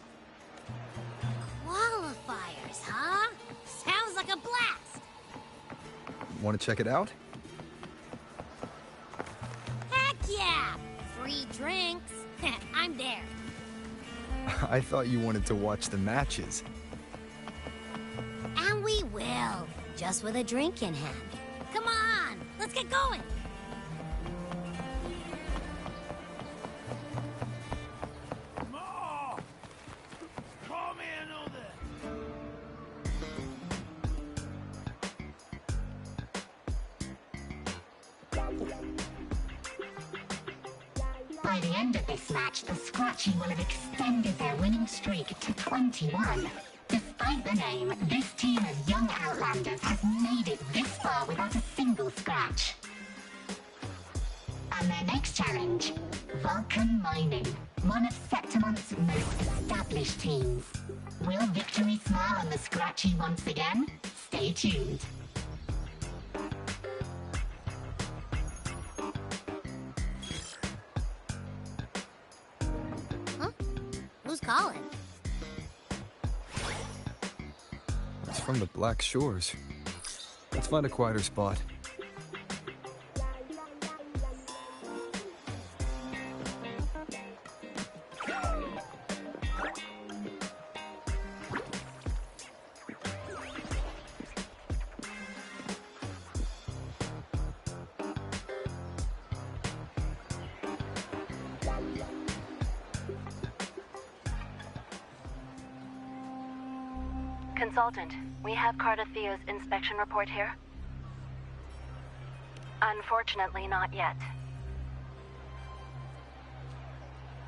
Qualifiers, huh? Sounds like a blast! Want to check it out? Heck yeah! Free drinks. I'm there. I thought you wanted to watch the matches. And we will. Just with a drink in hand. Come on! Let's get going! More! Call me another! By the end of this match, the Scratchy will have extended their winning streak to 21. Despite the name, this team of young Outlanders has made it this far without a single scratch. And their next challenge, Vulcan Mining, one of Septimont's most established teams. Will victory smile on the Scratchy once again? Stay tuned. Huh? Who's calling? It's from the Black Shores. Let's find a quieter spot. Consultant, we have Cardathia's inspection report here. Unfortunately, not yet.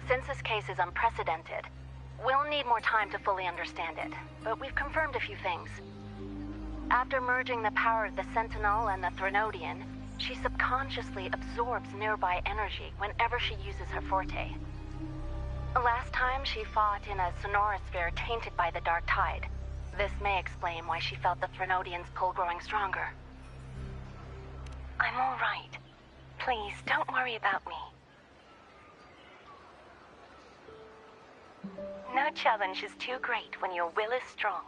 Since this case is unprecedented, we'll need more time to fully understand it, but we've confirmed a few things. After merging the power of the Sentinel and the Threnodian, she subconsciously absorbs nearby energy whenever she uses her forte. Last time she fought in a sonorosphere tainted by the Dark Tide. This may explain why she felt the Threnodian's pull growing stronger. I'm all right. Please, don't worry about me. No challenge is too great when your will is strong.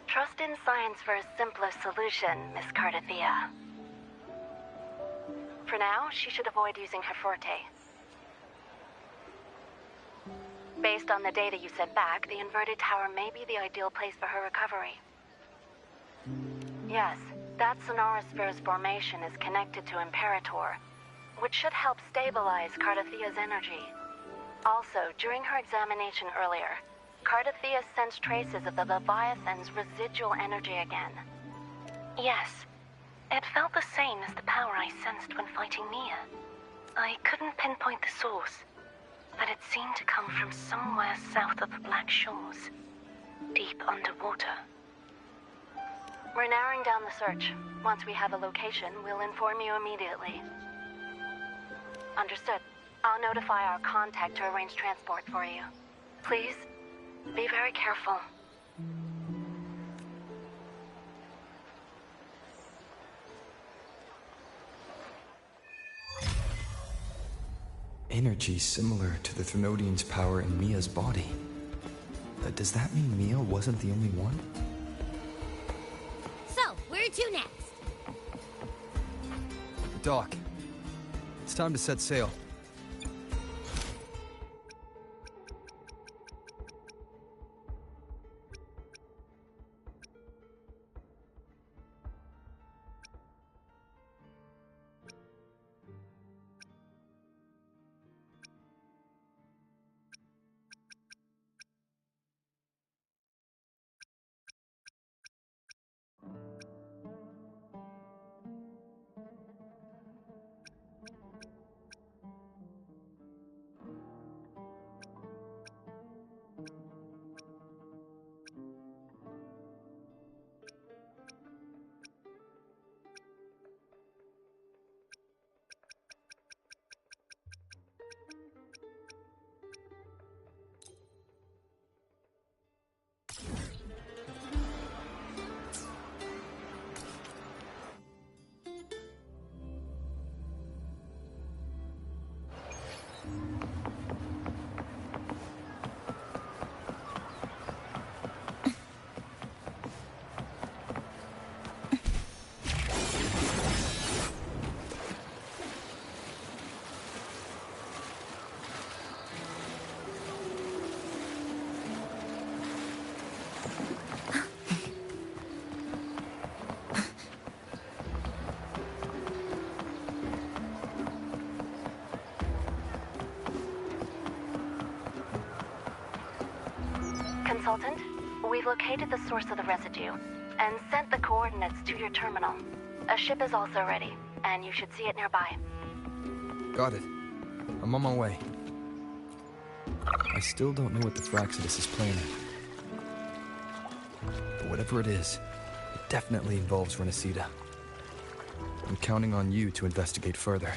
Trust in science for a simpler solution, Miss Cardathia. For now, she should avoid using her forte. Based on the data you sent back, the inverted tower may be the ideal place for her recovery. Yes, that sonorosphere's formation is connected to Imperator, which should help stabilize Cardathia's energy. Also, during her examination earlier, Cardathia sensed traces of the Leviathan's residual energy again. Yes, it felt the same as the power I sensed when fighting Nia. I couldn't pinpoint the source, but it seemed to come from somewhere south of the Black Shores, deep underwater. We're narrowing down the search. Once we have a location, we'll inform you immediately. Understood. I'll notify our contact to arrange transport for you. Please, be very careful. Energy similar to the Threnodian's power in Mia's body. Does that mean Mia wasn't the only one? So, where to next? Doc, it's time to set sail. Consultant, we've located the source of the residue and sent the coordinates to your terminal. A ship is also ready, and you should see it nearby. Got it. I'm on my way. I still don't know what the Fraxidus is planning. But whatever it is, it definitely involves Renacida. I'm counting on you to investigate further.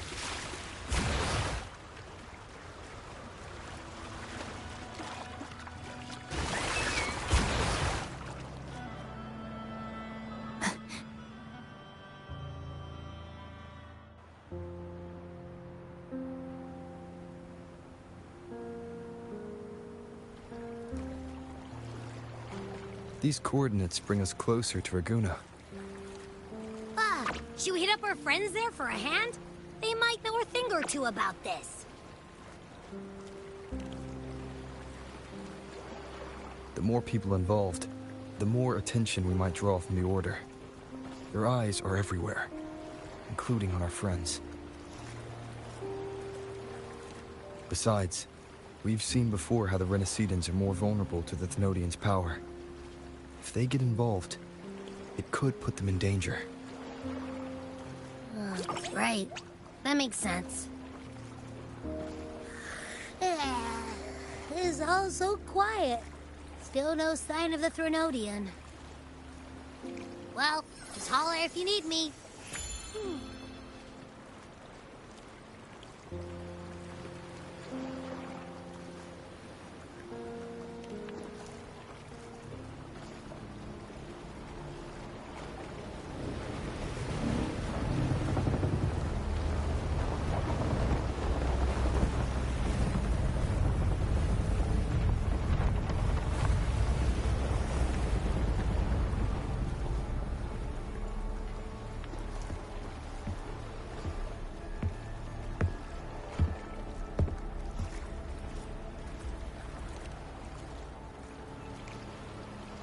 These coordinates bring us closer to Raguna. Should we hit up our friends there for a hand? They might know a thing or two about this. The more people involved, the more attention we might draw from the Order. Their eyes are everywhere, including on our friends. Besides, we've seen before how the Renacidans are more vulnerable to the Thenodians' power. If they get involved, it could put them in danger. Right. That makes sense. It's all so quiet. Still no sign of the Thenodian. Well, just holler if you need me.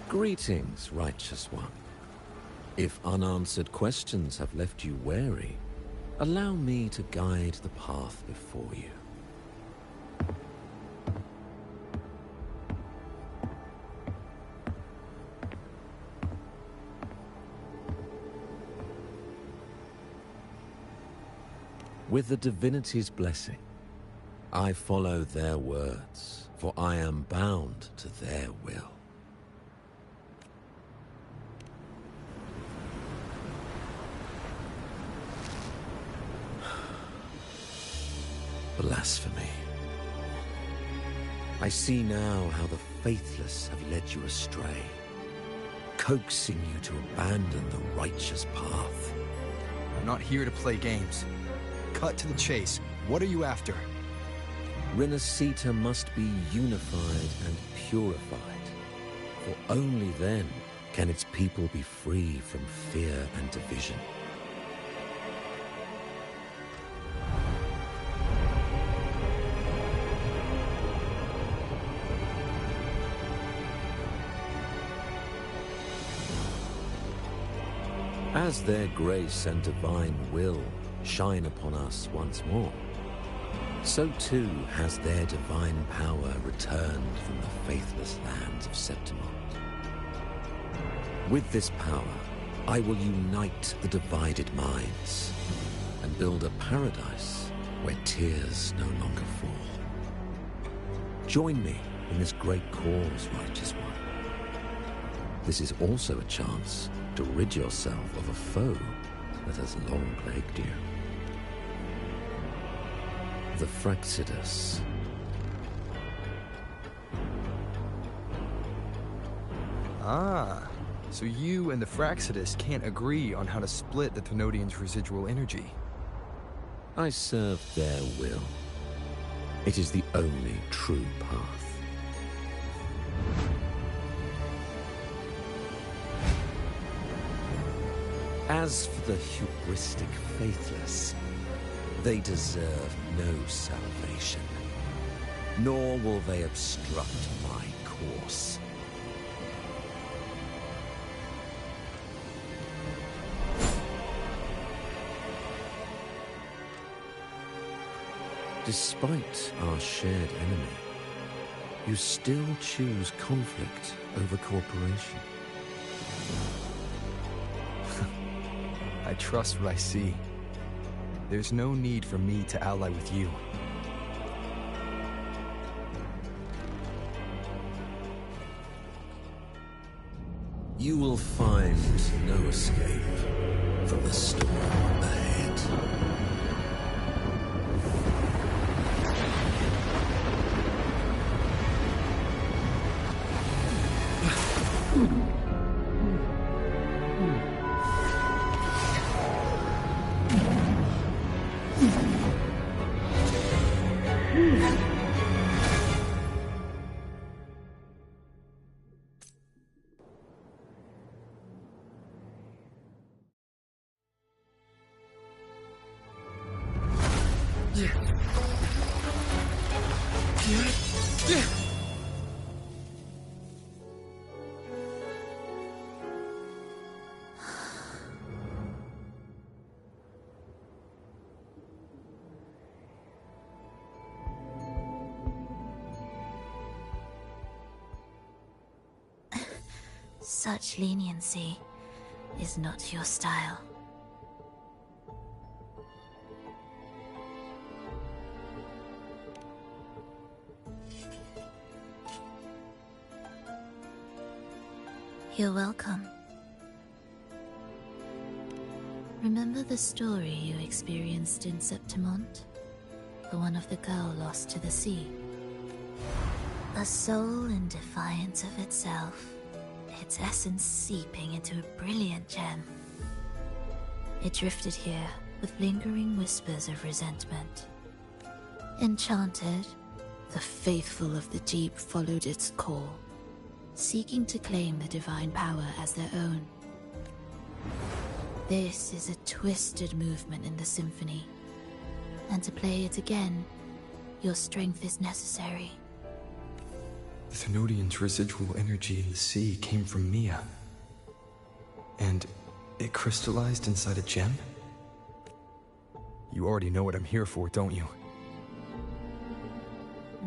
Greetings, Righteous One. If unanswered questions have left you wary, allow me to guide the path before you. With the divinity's blessing, I follow their words, for I am bound to their will. Blasphemy. I see now how the faithless have led you astray, coaxing you to abandon the righteous path. I'm not here to play games. Cut to the chase. What are you after? Renacita must be unified and purified, for only then can its people be free from fear and division. As their grace and divine will shine upon us once more, so too has their divine power returned from the faithless lands of Septimont. With this power, I will unite the divided minds and build a paradise where tears no longer fall. Join me in this great cause, Righteous One. This is also a chance to rid yourself of a foe that has long plagued you. The Fraxidus. Ah, so you and the Fraxidus can't agree on how to split the Thenodians' residual energy. I serve their will. It is the only true path. As for the hubristic faithless, they deserve no salvation, nor will they obstruct my course. Despite our shared enemy, you still choose conflict over cooperation. I trust what I see. There's no need for me to ally with you. You will find no escape from the storm ahead. Such leniency is not your style. You're welcome. Remember the story you experienced in Septimont? The one of the girl lost to the sea? A soul in defiance of itself, its essence seeping into a brilliant gem. It drifted here with lingering whispers of resentment. Enchanted, the faithful of the deep followed its call, seeking to claim the divine power as their own. This is a twisted movement in the symphony, and to play it again, your strength is necessary. The Thenodian's residual energy in the sea came from Mia. And it crystallized inside a gem? You already know what I'm here for, don't you?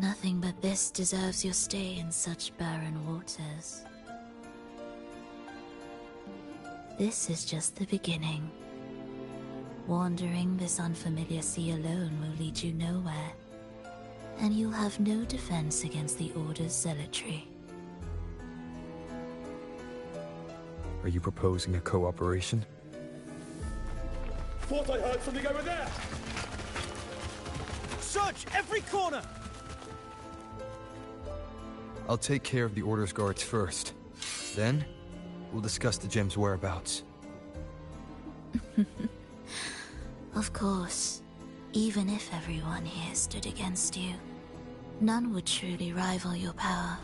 Nothing but this deserves your stay in such barren waters. This is just the beginning. Wandering this unfamiliar sea alone will lead you nowhere, and you'll have no defense against the Order's zealotry. Are you proposing a cooperation? Thought I heard something over there! Search every corner! I'll take care of the Order's guards first. Then, we'll discuss the gem's whereabouts. Of course. Even if everyone here stood against you, none would truly rival your power.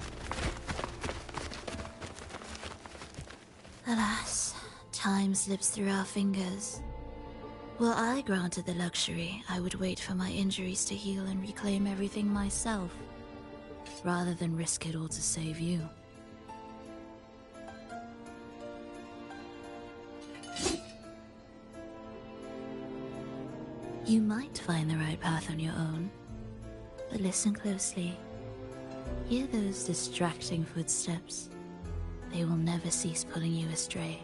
Alas, time slips through our fingers. Were I granted the luxury, I would wait for my injuries to heal and reclaim everything myself, rather than risk it all to save you. You might find the right path on your own, but listen closely. Hear those distracting footsteps. They will never cease pulling you astray.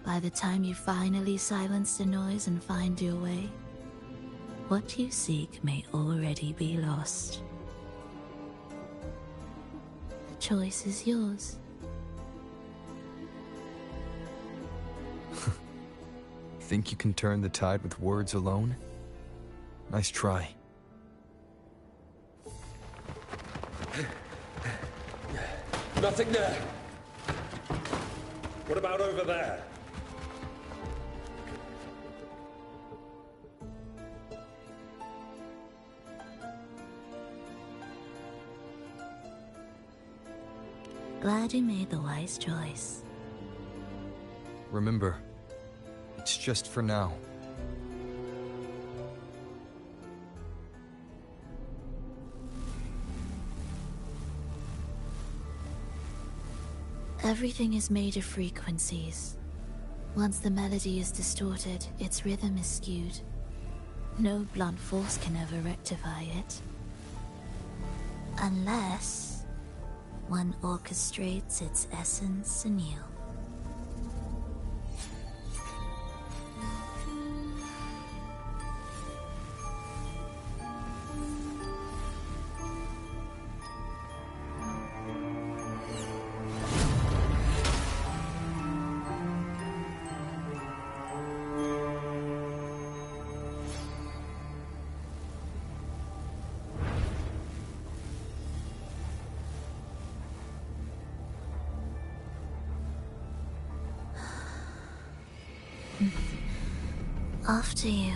By the time you finally silence the noise and find your way, what you seek may already be lost. The choice is yours. Think you can turn the tide with words alone? Nice try. Nothing there! What about over there? Glad you made the wise choice. Remember, it's just for now. Everything is made of frequencies. Once the melody is distorted, its rhythm is skewed. No blunt force can ever rectify it. Unless one orchestrates its essence anew. After you.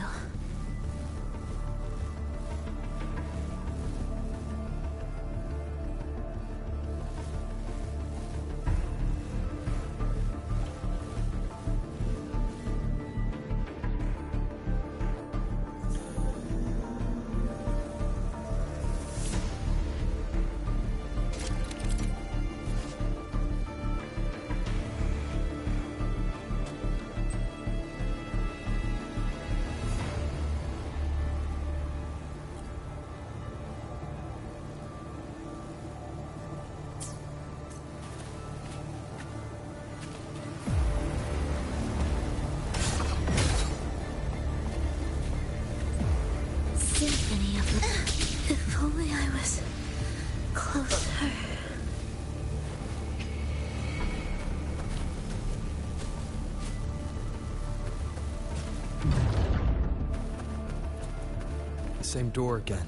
Symphony of the... If only I was closer. The same door again.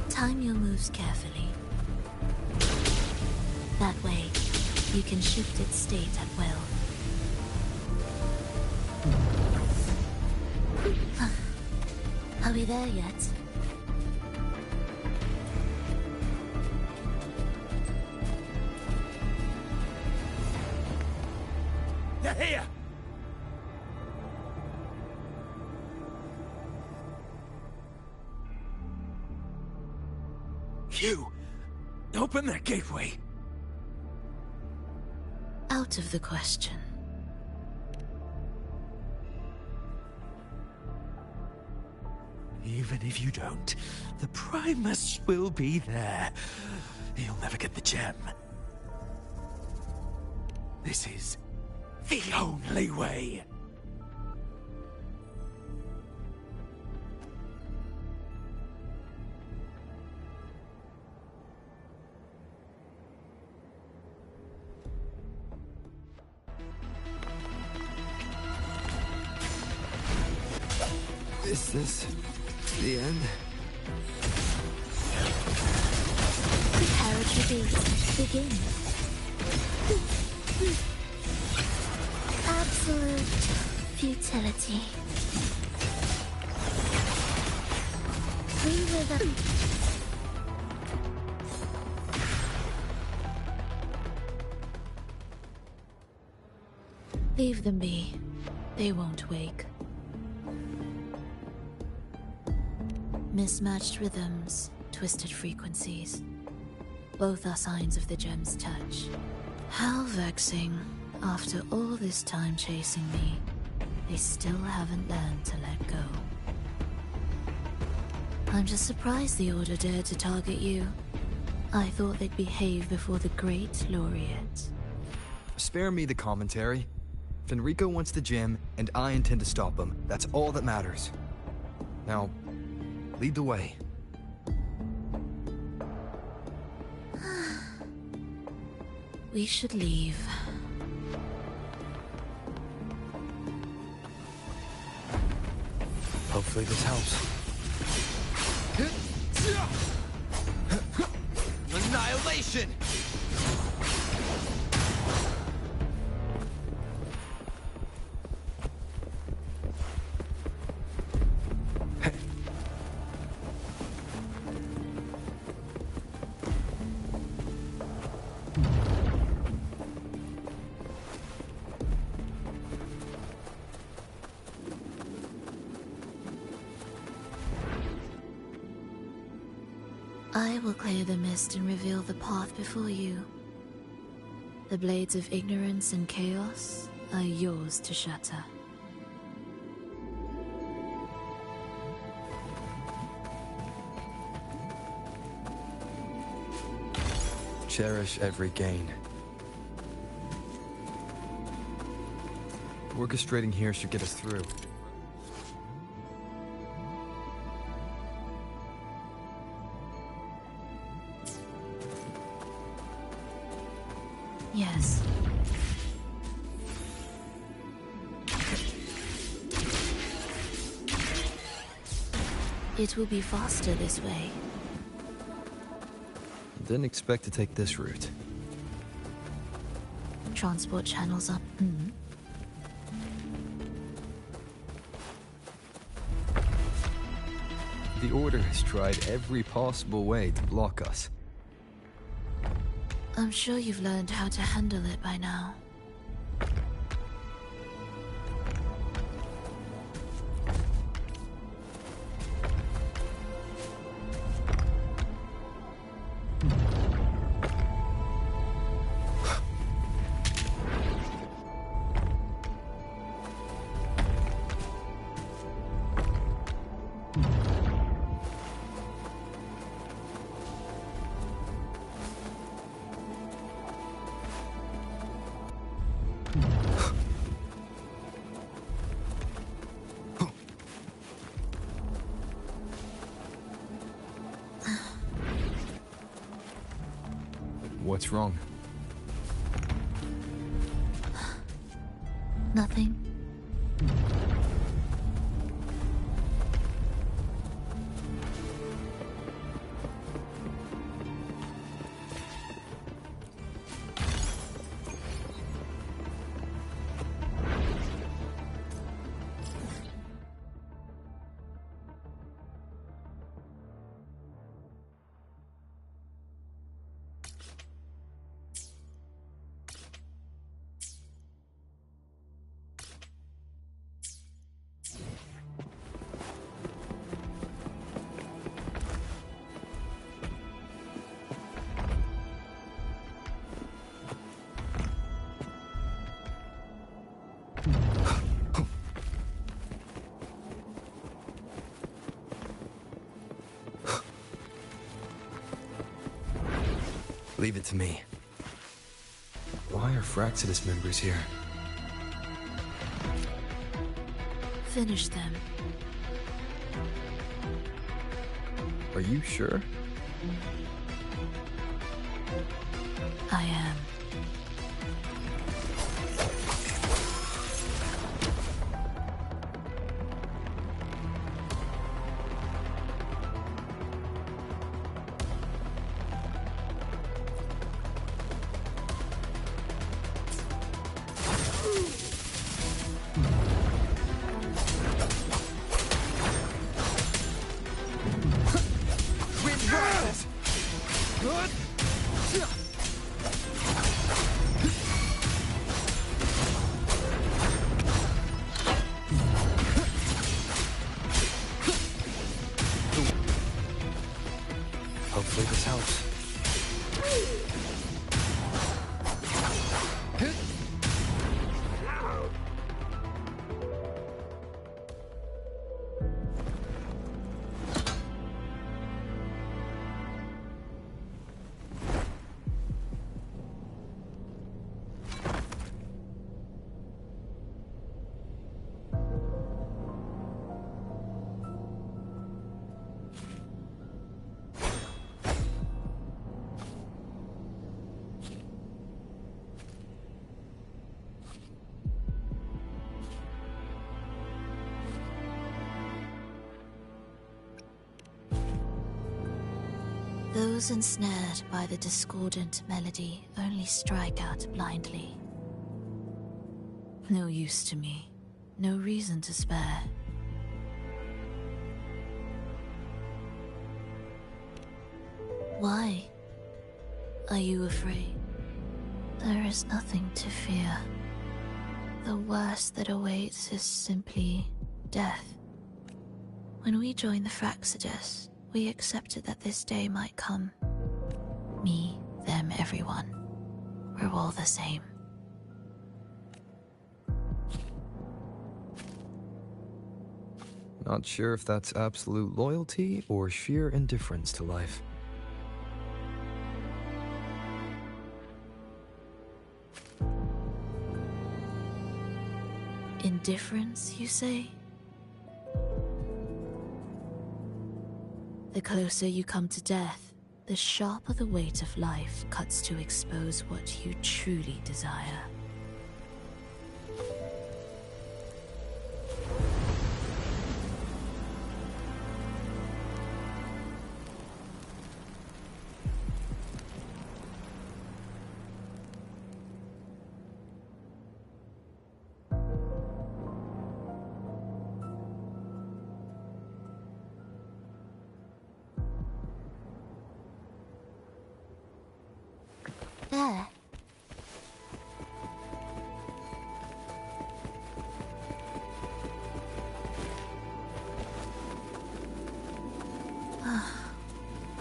Time your moves carefully. That way, you can shift its state at will. Are we there yet? They're here! You! Open that gateway! Out of the question. Even if you don't, the Primus will be there. You'll never get the gem. This is the only way. Is this the end? Preparatory beats begin. Absolute futility. We were the... Leave them be. They won't wake. Mismatched rhythms, twisted frequencies. Both are signs of the gem's touch. How vexing. After all this time chasing me, they still haven't learned to let go. I'm just surprised the Order dared to target you. I thought they'd behave before the great laureate. Spare me the commentary. Fenrico wants the gem, and I intend to stop him. That's all that matters. Now, lead the way. We should leave. Hopefully this helps. Annihilation! I will clear the mist and reveal the path before you. The blades of ignorance and chaos are yours to shatter. Cherish every gain. Orchestrating here should get us through. Yes. It will be faster this way. Didn't expect to take this route. Transport channels up. The Order has tried every possible way to block us. I'm sure you've learned how to handle it by now. What's wrong? Nothing. Leave it to me. Why are Fraxidus members here? Finish them. Are you sure? I am. Hopefully this helps. Those ensnared by the discordant melody only strike out blindly. No use to me. No reason to spare. Why? Are you afraid? There is nothing to fear. The worst that awaits is simply death. When we joined the Fraxidus, we accepted that this day might come. Me, them, everyone. we're all the same. Not sure if that's absolute loyalty or sheer indifference to life. Indifference, you say? The closer you come to death, the sharper the weight of life cuts to expose what you truly desire. There.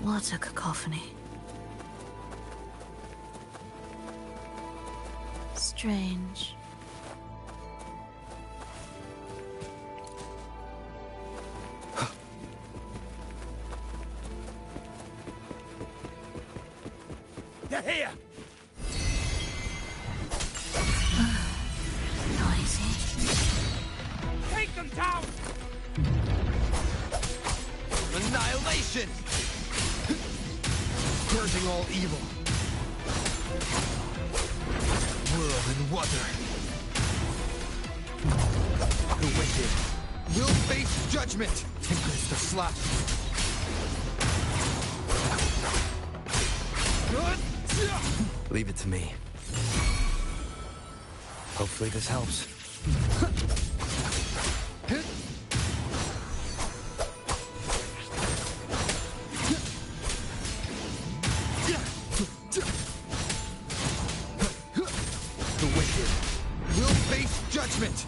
What a cacophony. Strange. They're here! Take them down! Annihilation! Purging all evil. Whirl and Wuthering. The wicked will face judgment. Tempest of slash. Leave it to me. Hopefully this helps. The wicked will face judgment.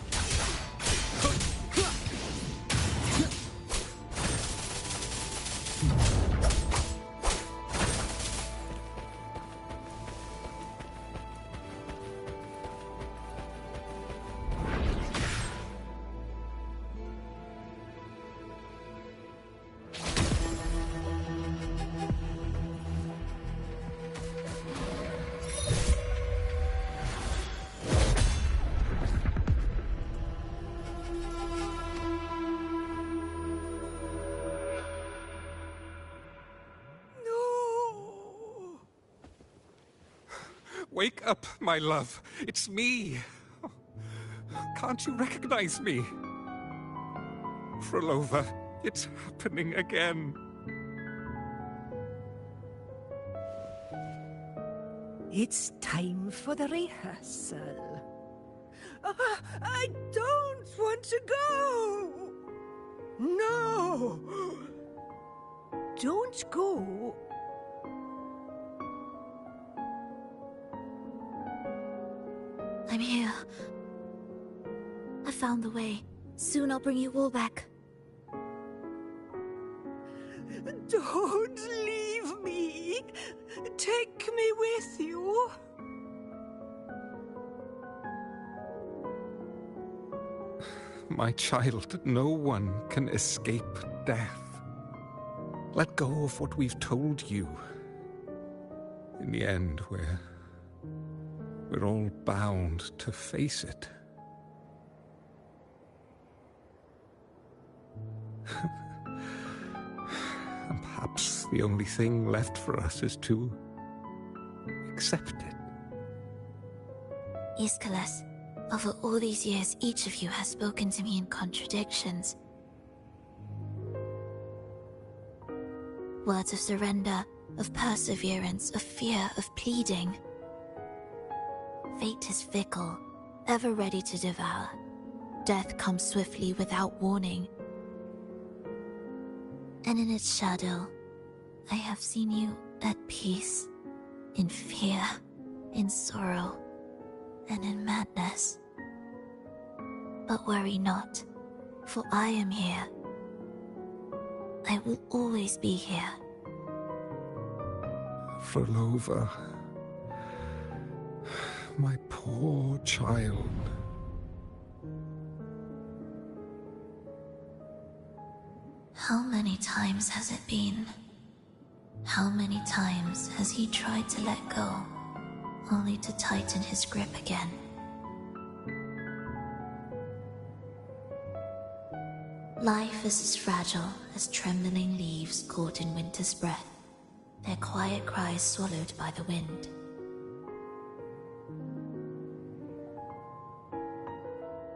Wake up, my love. It's me. Can't you recognize me? Frolova, it's happening again. It's time for the rehearsal. I don't want to go! No! Don't go! I'm here. I found the way. Soon I'll bring you all back. Don't leave me! Take me with you! My child, no one can escape death. Let go of what we've told you. In the end, we're all bound to face it. And perhaps the only thing left for us is to accept it. Iskalas, over all these years, each of you has spoken to me in contradictions. Words of surrender, of perseverance, of fear, of pleading. Fate is fickle, ever ready to devour. Death comes swiftly without warning. And in its shadow, I have seen you at peace, in fear, in sorrow, and in madness. But worry not, for I am here. I will always be here. Frolova, My poor child. How many times has it been? How many times has he tried to let go, only to tighten his grip again? Life is as fragile as trembling leaves caught in winter's breath, their quiet cries swallowed by the wind.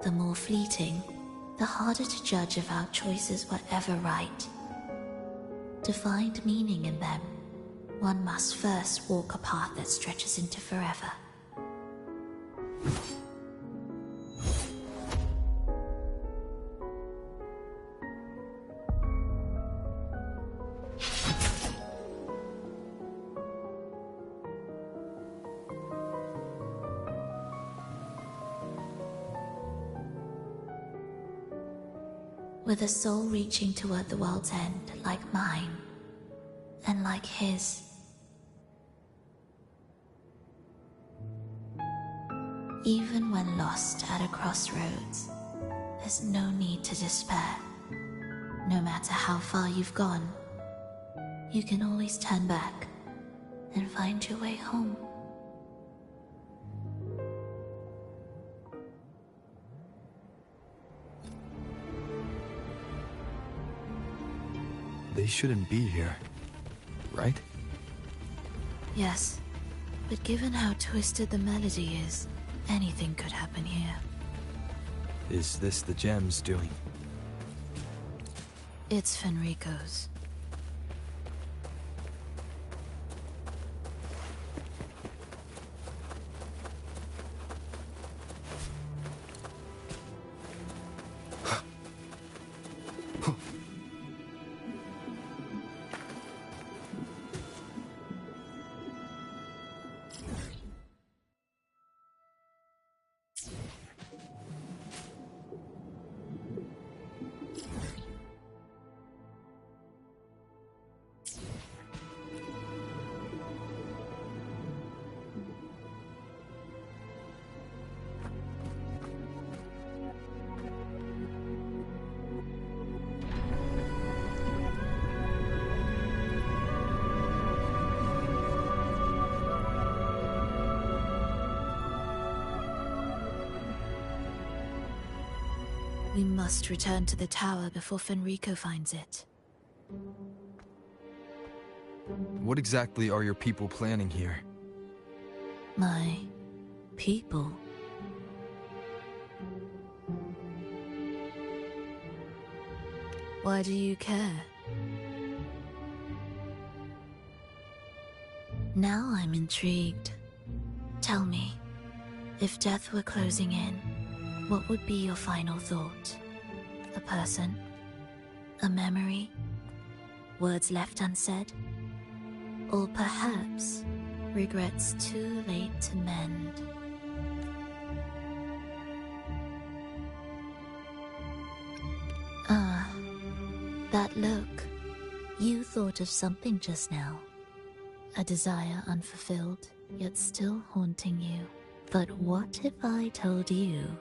The more fleeting, the harder to judge if our choices were ever right. To find meaning in them, one must first walk a path that stretches into forever. With a soul reaching toward the world's end like mine, and like his. Even when lost at a crossroads, there's no need to despair. No matter how far you've gone, you can always turn back and find your way home. They shouldn't be here, right? Yes, but given how twisted the melody is, anything could happen here. Is this the gem's doing? It's Fenrico's. We must return to the tower before Fenrico finds it. What exactly are your people planning here? My people? Why do you care? Now I'm intrigued. Tell me, if death were closing in, what would be your final thought? A person? A memory? Words left unsaid? Or perhaps regrets too late to mend? Ah, that look. You thought of something just now. A desire unfulfilled, yet still haunting you. But what if I told you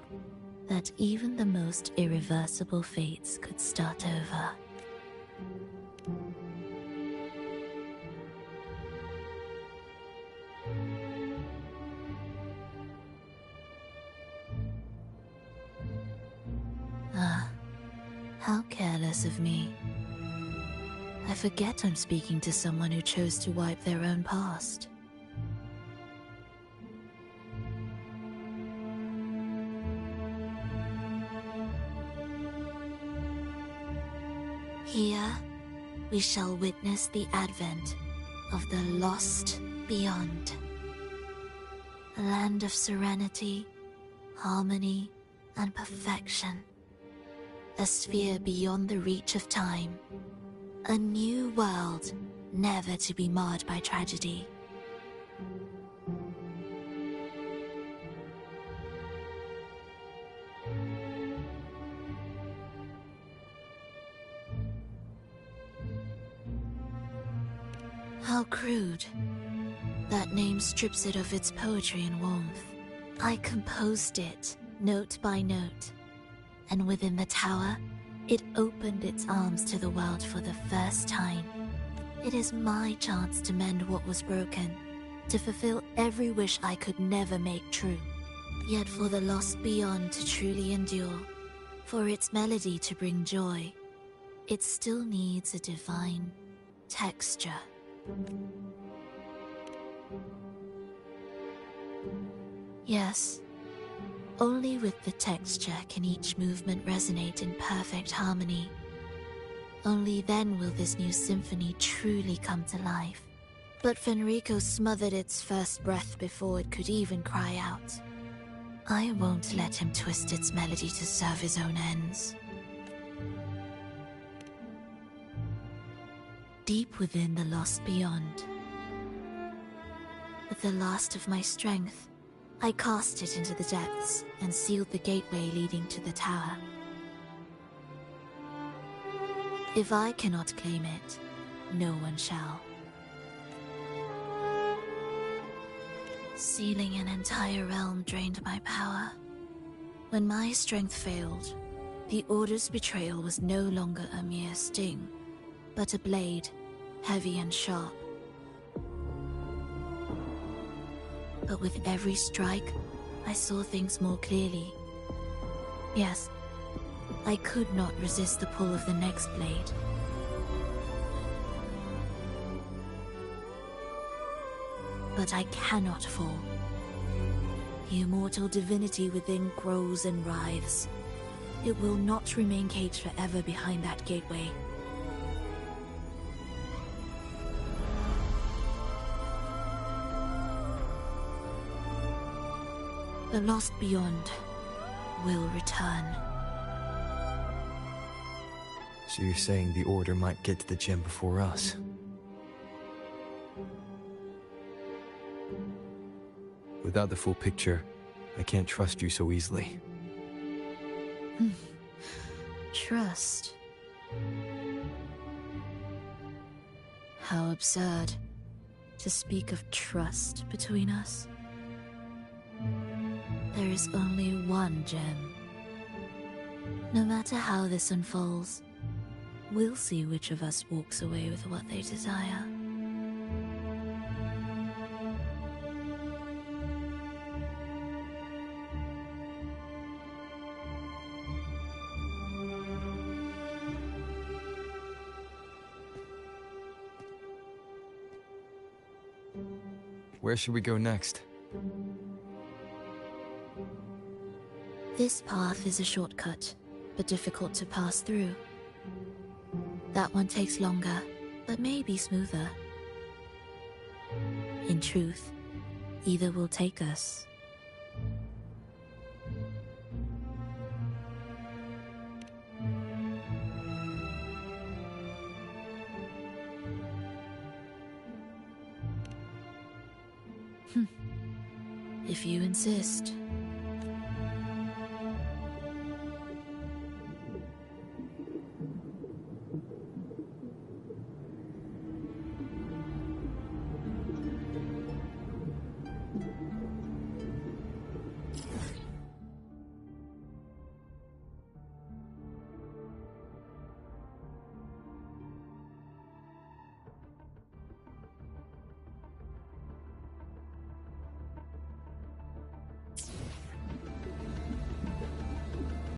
that even the most irreversible fates could start over? Ah, how careless of me. I forget I'm speaking to someone who chose to wipe their own past. Here, we shall witness the advent of the lost beyond. A land of serenity, harmony, and perfection. A sphere beyond the reach of time. A new world, never to be marred by tragedy. How crude. That name strips it of its poetry and warmth. I composed it, note by note. And within the tower, it opened its arms to the world for the first time. It is my chance to mend what was broken, to fulfill every wish I could never make true. Yet for the lost beyond to truly endure, for its melody to bring joy, it still needs a divine texture. Yes, only with the texture can each movement resonate in perfect harmony. Only then will this new symphony truly come to life. But Fenrico smothered its first breath before it could even cry out. I won't let him twist its melody to serve his own ends. Deep within the lost beyond, with the last of my strength, I cast it into the depths and sealed the gateway leading to the tower. If I cannot claim it, no one shall. Sealing an entire realm drained my power. When my strength failed, the Order's betrayal was no longer a mere sting, but a blade, heavy and sharp. But with every strike, I saw things more clearly. Yes, I could not resist the pull of the next blade. But I cannot fall. The immortal divinity within grows and writhes. It will not remain caged forever behind that gateway. The lost beyond will return. So you're saying the Order might get to the gem before us? Without the full picture, I can't trust you so easily. Trust? How absurd to speak of trust between us. There is only one gem. No matter how this unfolds, we'll see which of us walks away with what they desire. Where should we go next? This path is a shortcut, but difficult to pass through. That one takes longer, but may be smoother. In truth, either will take us. If you insist.